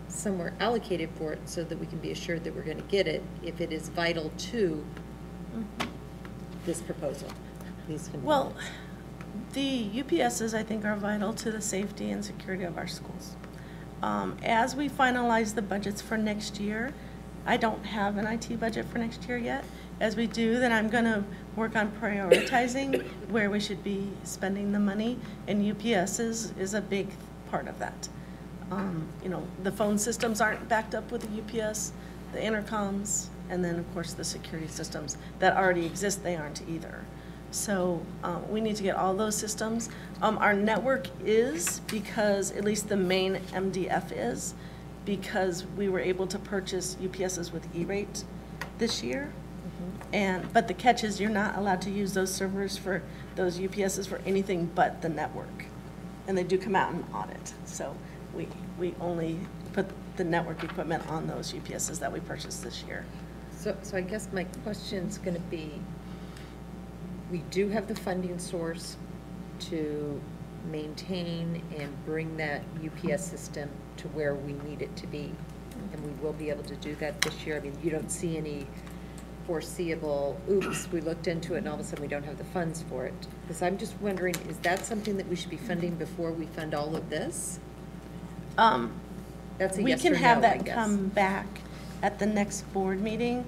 somewhere allocated for it so that we can be assured that we're going to get it if it is vital to this proposal? Well, the UPSs, I think, are vital to the safety and security of our schools. As we finalize the budgets for next year, I don't have an IT budget for next year yet. As we do, then I'm going to work on prioritizing where we should be spending the money, and UPSs is a big part of that. The phone systems aren't backed up with the UPS, the intercoms, and then of course the security systems that already exist, they aren't either. So we need to get all those systems. Our network is, because at least the main MDF is, because we were able to purchase UPSs with E-rate this year. But the catch is you're not allowed to use those servers for those UPSs for anything but the network. And they do come out and audit. So we only put the network equipment on those UPSs that we purchased this year. So I guess my question's going to be, we do have the funding source to maintain and bring that UPS system to where we need it to be, and we will be able to do that this year. I mean, you don't see any foreseeable, oops, we looked into it and all of a sudden we don't have the funds for it. Because I'm just wondering, is that something that we should be funding before we fund all of this? That's a We yes can or have no, I that guess. come back at the next board meeting.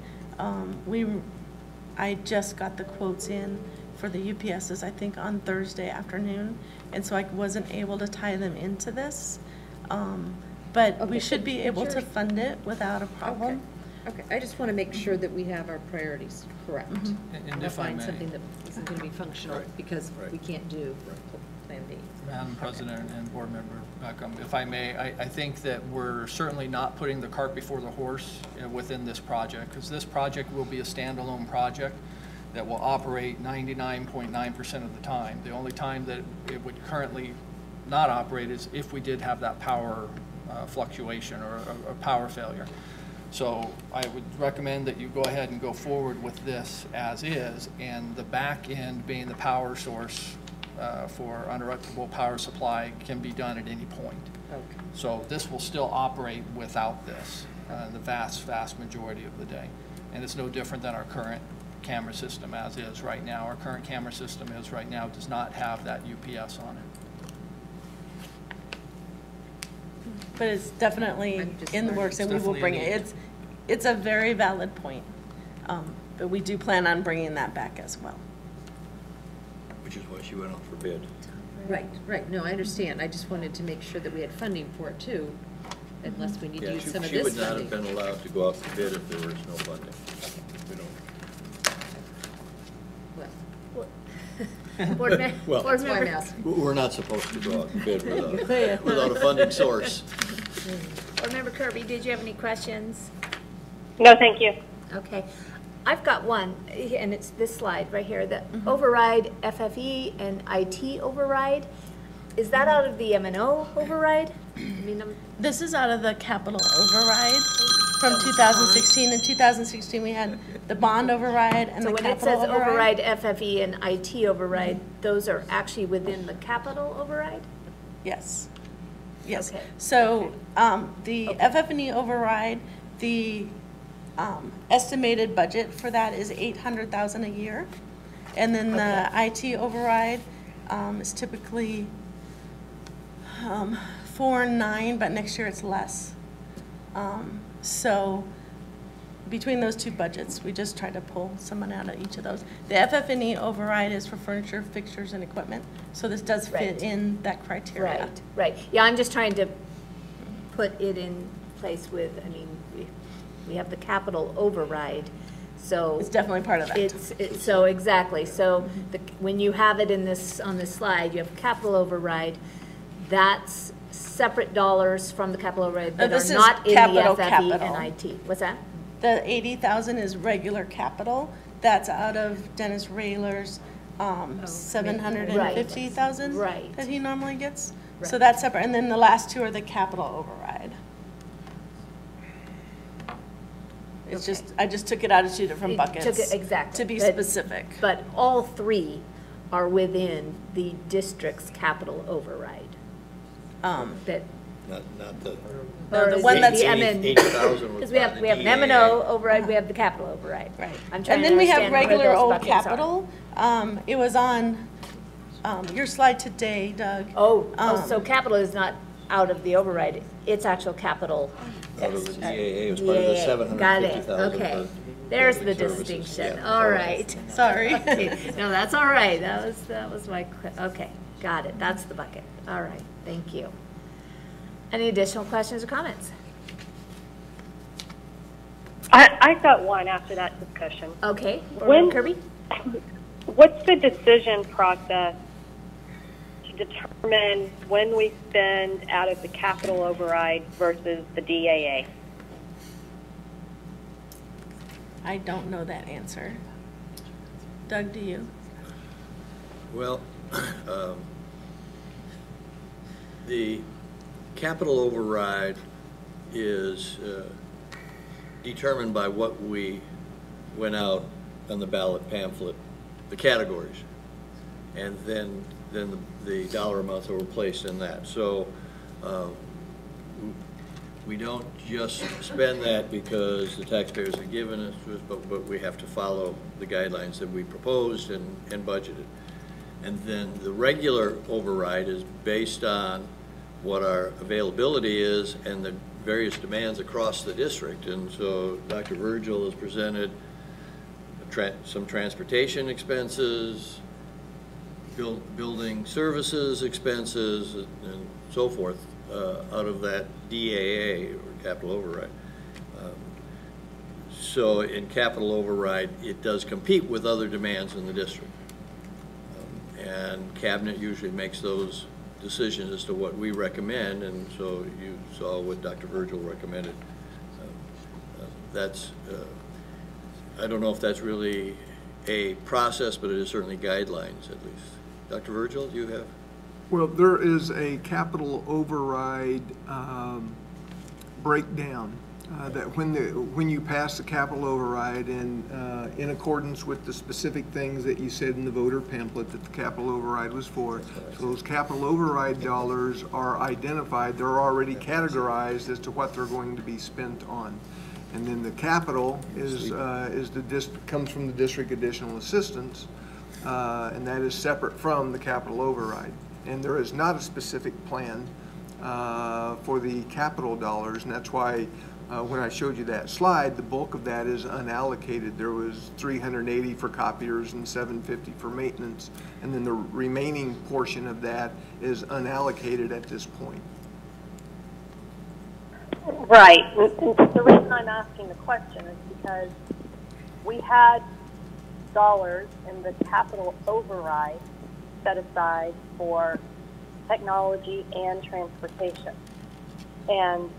I just got the quotes in for the UPSs, I think, on Thursday afternoon, and so I wasn't able to tie them into this. But we should be able to fund it without a problem. Okay, I just want to make sure that we have our priorities correct. And Not if I find may. something that isn't going to be functional because we can't do Plan B? Madam President and Board Member Beckham, if I may, I think that we're certainly not putting the cart before the horse within this project, because this project will be a standalone project that will operate 99.9% of the time. The only time that it would currently not operate is if we did have that power fluctuation or a power failure. So I would recommend that you go ahead and go forward with this as is, and the back end being the power source for uninterruptible power supply can be done at any point. Okay. So this will still operate without this the vast majority of the day. And it's no different than our current camera system as is right now. Our current camera system is right now does not have that UPS on it. But it's definitely in the works, and we will bring it. It's a very valid point, but we do plan on bringing that back as well. Which is why she went out for bid. Right. No, I understand. I just wanted to make sure that we had funding for it too, unless we need to use some of this funding. She would not have been allowed to go out for bid if there was no funding. We don't. Board Well, Board that's why I'm member, asking. We're not supposed to go out for bid without a funding source. Board Member Kirby, did you have any questions? No, thank you. Okay. I've got one, and it's this slide right here, the override FFE and IT override. Is that out of the M&O override? I mean, This is out of the capital override from 2016. In 2016, we had the bond override and so the when it capital says override. FFE and IT override, those are actually within the capital override? Yes. Yes. Okay. So the FF&E override, the estimated budget for that is $800,000 a year, and then the IT override is typically 4.9, but next year it's less. So between those two budgets, we just try to pull someone out of each of those. The FF&E override is for furniture, fixtures, and equipment. So this does fit in that criteria. Right. Yeah, I'm just trying to put it in place with, I mean, we have the capital override, so. It's definitely part of that. So exactly. So when you have it in this, on this slide, you have capital override. That's separate dollars from the capital override that are not in the FFE and IT. What's that? The 80,000 is regular capital. That's out of Dennis Rayler's 750,000 that he normally gets. Right. So that's separate. And then the last two are the capital override. It's just, I just took it out of two different buckets. Exactly. To be specific. But all three are within the district's capital override. That. Not the. No, the one that's 80,000. Because we have an M&O override, we have the capital override. Right. I'm trying And to then we have understand where regular those old buckets are. capital. It was on your slide today, Doug. So capital is not out of the override, it's actual capital. Out of the DAA, it was part of the 750,000. Got it, okay. for There's the building services. distinction, Yeah. all right. Sorry. No, that's all right, that was my, okay, got it, that's the bucket. All right, thank you. Any additional questions or comments? I've got one after that discussion. Okay, When- Kirby? What's the decision process to determine when we spend out of the capital override versus the DAA? I don't know that answer. Doug, do you? Well, the capital override is determined by what we went out on the ballot pamphlet, the categories, and then the dollar amounts that were placed in that. So we don't just spend that because the taxpayers have given it to us, but we have to follow the guidelines that we proposed and budgeted. And then the regular override is based on what our availability is and the various demands across the district. And so Dr. Virgil has presented some transportation expenses, building services expenses, and so forth out of that DAA, or capital override. So in capital override, it does compete with other demands in the district. and Cabinet usually makes those decisions as to what we recommend, and so you saw what Dr. Virgil recommended. That's, I don't know if that's really a process, but it is certainly guidelines at least. Dr. Virgil, do you have? Well, there is a capital override breakdown that when you pass the capital override and in accordance with the specific things that you said in the voter pamphlet that the capital override was for, so those capital override dollars are identified. They're already categorized as to what they're going to be spent on. And then the capital comes from the district additional assistance, and that is separate from the capital override. And there is not a specific plan for the capital dollars, and that's why when I showed you that slide, the bulk of that is unallocated. There was 380 for copiers and 750 for maintenance, and then the remaining portion of that is unallocated at this point. Right. And the reason I'm asking the question is because we had dollars in the capital override set aside for technology and transportation. And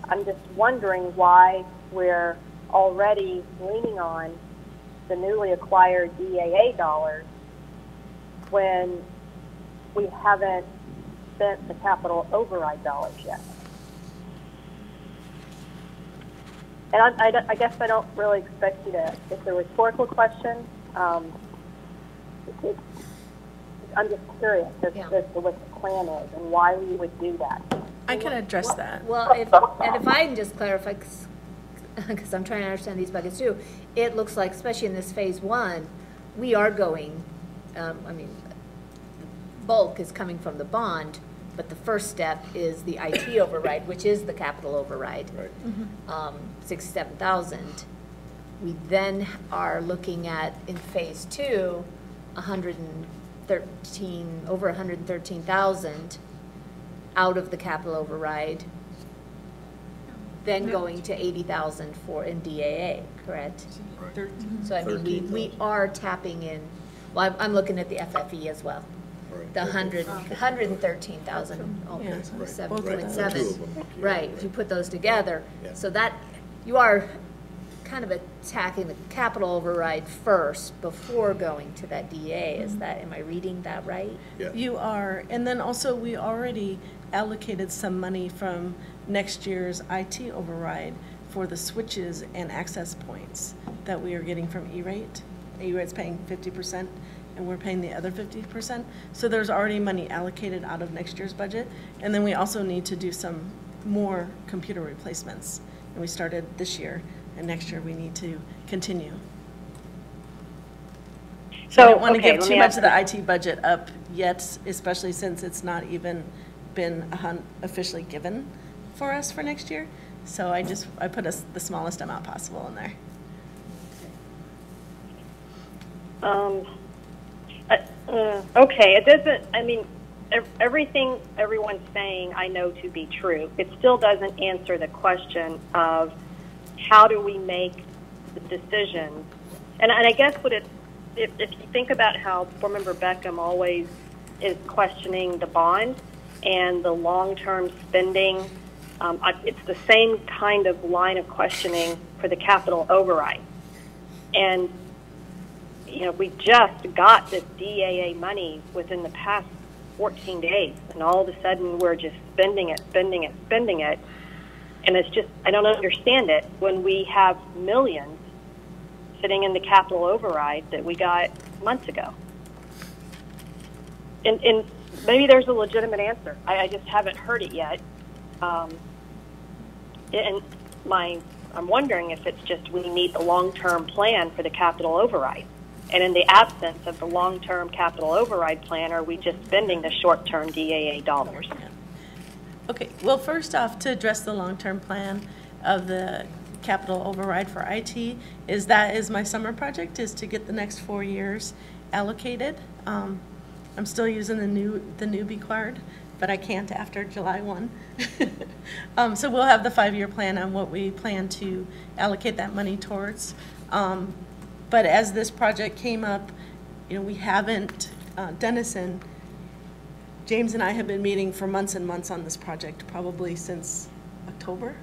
I'm just wondering why we're already leaning on the newly acquired DAA dollars when we haven't spent the capital override dollars yet. And I guess I don't really expect you to, it's a rhetorical question. I'm just curious as to what the plan is and why we would do that. I can address that. Well, if I can just clarify, because I'm trying to understand these buckets too, it looks like, especially in this phase one, we are going, bulk is coming from the bond, but the first step is the IT override, which is the capital override, right. 67,000. We then are looking at, in phase two, over 113,000 out of the capital override, then going to 80,000 for in DAA, correct? Right. So I mean, we are tapping in. Well, I'm looking at the FFE as well. Right. The 113,000, oh, 7.7. Right, if you put those together, so that you are kind of attacking the capital override first before going to that DA. Is that, am I reading that right? Yeah. You are, and then also we already allocated some money from next year's IT override for the switches and access points that we are getting from E-rate. E-rate's paying 50%. And we're paying the other 50%. So there's already money allocated out of next year's budget. And then we also need to do some more computer replacements. And we started this year, and next year we need to continue. So I don't want to give too much of the IT budget up yet, especially since it's not even been officially given for us for next year. So I put the smallest amount possible in there. Okay, it doesn't, I mean, everything everyone's saying I know to be true. It still doesn't answer the question of how do we make the decisions. And I guess what if you think about how Board Member Beckham always is questioning the bond and the long-term spending, it's the same kind of line of questioning for the capital override. And you know, we just got this DAA money within the past 14 days, and all of a sudden we're just spending it. And it's just, I don't understand it when we have millions sitting in the capital override that we got months ago. And maybe there's a legitimate answer. I just haven't heard it yet. I'm wondering if it's just we need the long-term plan for the capital override. And in the absence of the long-term capital override plan, are we just spending the short-term DAA dollars? Okay, well, first off, to address the long-term plan of the capital override for IT, that is my summer project, is to get the next 4 years allocated. I'm still using the newbie card, but I can't after July 1. So we'll have the 5-year plan on what we plan to allocate that money towards. But as this project came up, you know, we haven't Dennison, James and I have been meeting for months and months on this project, probably since October.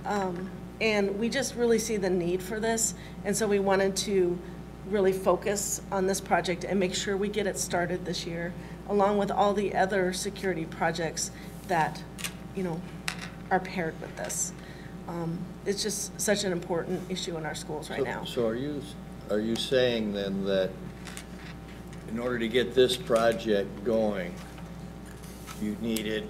And we just really see the need for this, and so we wanted to really focus on this project and make sure we get it started this year, along with all the other security projects that, you know, are paired with this. It's just such an important issue in our schools right now. So are you saying then that in order to get this project going, you needed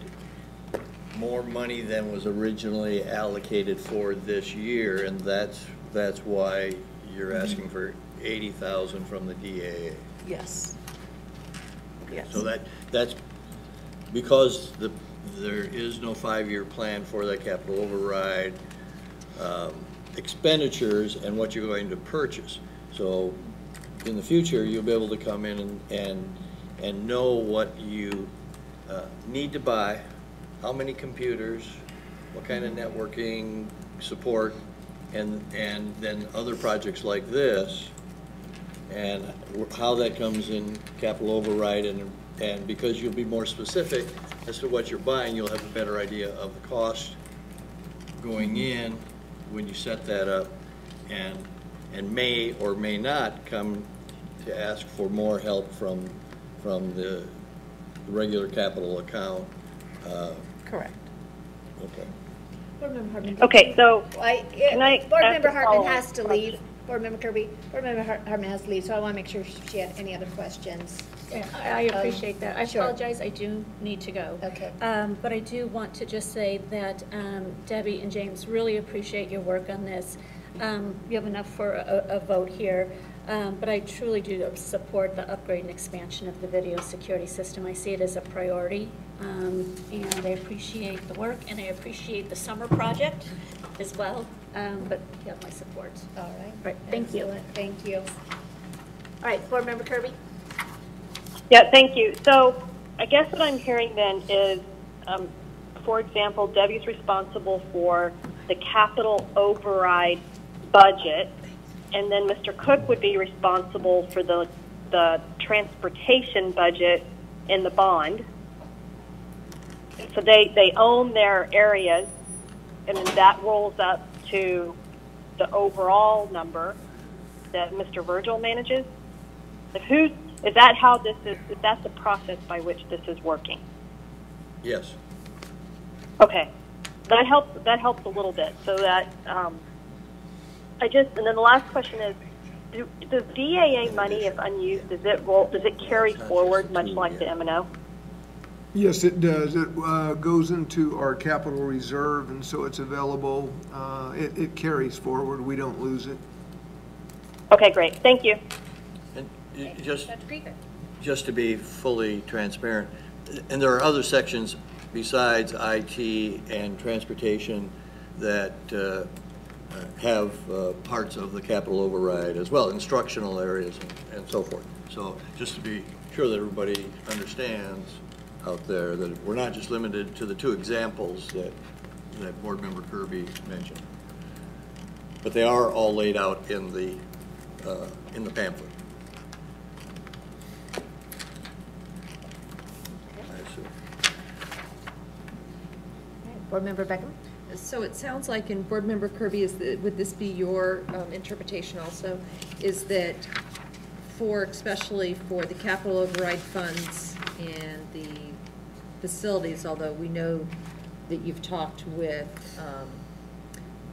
more money than was originally allocated for this year, and that's why you're asking for $80,000 from the DAA? Yes. Yes. So that's because there is no 5-year plan for that capital override expenditures and what you're going to purchase. So in the future, you'll be able to come in and know what you need to buy, how many computers, what kind of networking support, and then other projects like this, and how that comes in capital override, and because you'll be more specific as to what you're buying, you'll have a better idea of the cost going in when you set that up, and may or may not come to ask for more help from the regular capital account. Correct. Okay. Board Member Hartman. Okay, so Board Member Hartman has to leave. Board Member Kirby. Board Member Hartman has to leave, so I want to make sure she had any other questions. Yeah, I appreciate that. I Sure. apologize, I do need to go. Okay. But I do want to just say that Debbie and James really appreciate your work on this. You have enough for a vote here, but I truly do support the upgrade and expansion of the video security system. I see it as a priority, and I appreciate the work, and I appreciate the summer project as well, but you have my support. All right. Right, thank you. Excellent. Thank you. All right, Board Member Kirby. Yeah, thank you. So I guess what I'm hearing then is, for example, Debbie's responsible for the capital override budget, and then Mr. Cook would be responsible for the transportation budget in the bond. So they own their areas, and then that rolls up to the overall number that Mr. Virgil manages. Is that how this is that the process by which this is working? Yes. Okay, that helps a little bit. So that and then the last question is, does DAA money, if unused, does it carry forward much like the M&O? Yes, it does. It goes into our capital reserve, and so it's available. It carries forward. We don't lose it. Okay, great. Thank you. And just to be fully transparent, and there are other sections besides IT and transportation that have parts of the capital override as well, instructional areas and so forth. So just to be sure that everybody understands out there that we're not just limited to the two examples that Board Member Kirby mentioned, but they are all laid out in the pamphlet. Board Member Beckham. So it sounds like, and Board Member Kirby, would this be your interpretation also, is that especially for the capital override funds and the facilities, although we know that you've talked with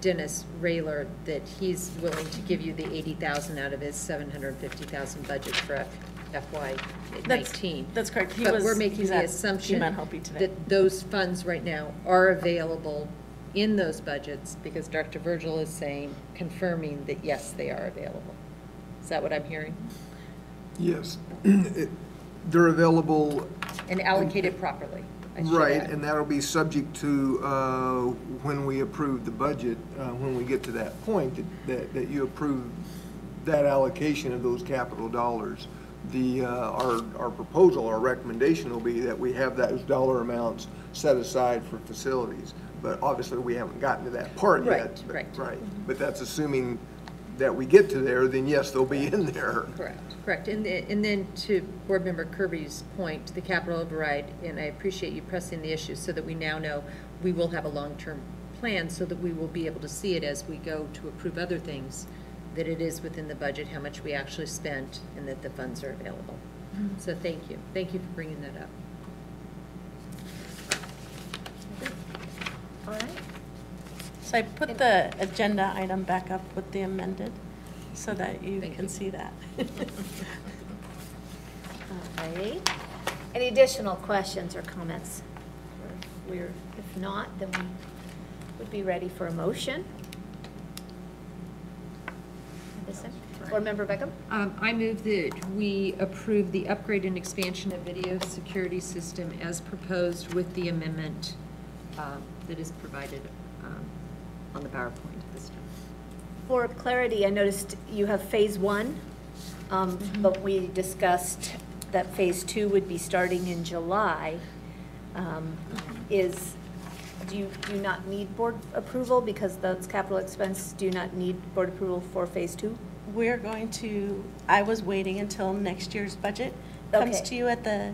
Dennis Rayler, that he's willing to give you the $80,000 out of his $750,000 budget for FY19. That's correct. But we're making the assumption that those funds right now are available in those budgets, because Dr. Virgil is confirming that yes, they are available. Is that what I'm hearing? Yes, they're available. And allocated properly. Right, and that'll be subject to when we approve the budget, when we get to that point, that you approve that allocation of those capital dollars. Our proposal, our recommendation will be that we have those dollar amounts set aside for facilities. But obviously, we haven't gotten to that part yet. Right. But that's assuming that we get to there, then yes, they'll be in there. Correct. And then to Board Member Kirby's point, the capital override, and I appreciate you pressing the issue so that we now know we will have a long-term plan so that we will be able to see it as we go to approve other things, that it is within the budget, how much we actually spent, and that the funds are available. So thank you. Thank you for bringing that up. All right. So I put the agenda item back up with the amended so that you Thank can you. see that. All right. Any additional questions or comments? If not, then we would be ready for a motion. Board Member Beckham? I move that we approve the upgrade and expansion of video security system as proposed with the amendment that is provided on the PowerPoint at this time. For clarity, I noticed you have Phase 1, but we discussed that Phase 2 would be starting in July. Do you not need board approval because that's capital expense? Do you not need board approval for Phase 2? We're going to, I was waiting until next year's budget comes Okay. to you at the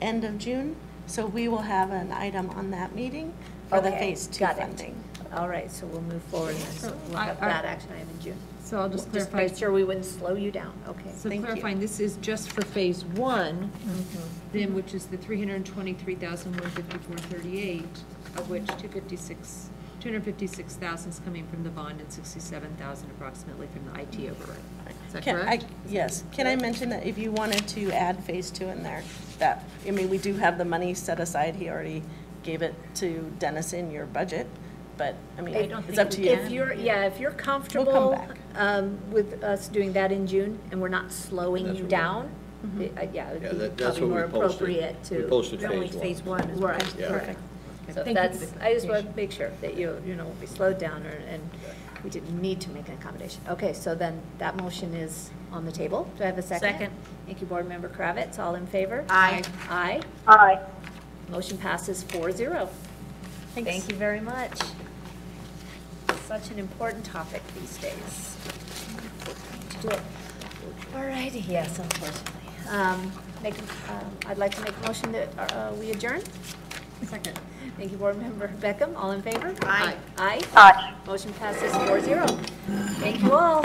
end of June. So we will have an item on that meeting for the Phase 2 got it. funding. All right, so we'll move forward and So we'll have that action item in June. So I'll just Just clarify. make sure we wouldn't slow you down. Okay. So Thank you. clarifying, this is just for Phase 1, then, which is the 323,154.38, of which 256,000 is coming from the bond and 67,000 approximately from the IT override. Is that correct? Yes. Can I mention that if you wanted to add Phase 2 in there, that, I mean, we do have the money set aside. He already gave it to Dennis in your budget, but, I mean, it's up to you. If you're comfortable back. with us doing that in June and we're not slowing That's you what down, it Yeah, would be that's probably what we more posted. appropriate to. We posted only Phase 1. Right, Yeah. perfect. So Thank you that's, for the I just want to clarification. make sure that you won't be slowed down and we didn't need to make an accommodation. Okay, so then that motion is on the table. Do I have a second? Second. Thank you, Board Member Kravitz. All in favor? Aye. Aye. Aye. Motion passes 4-0. Thanks. Thank you very much. Such an important topic these days. To do it. All righty, yes, unfortunately. I'd like to make a motion that we adjourn. Second. Thank you, Board Member Beckham. All in favor? Aye. Aye. Aye. Motion passes 4-0. Thank you all.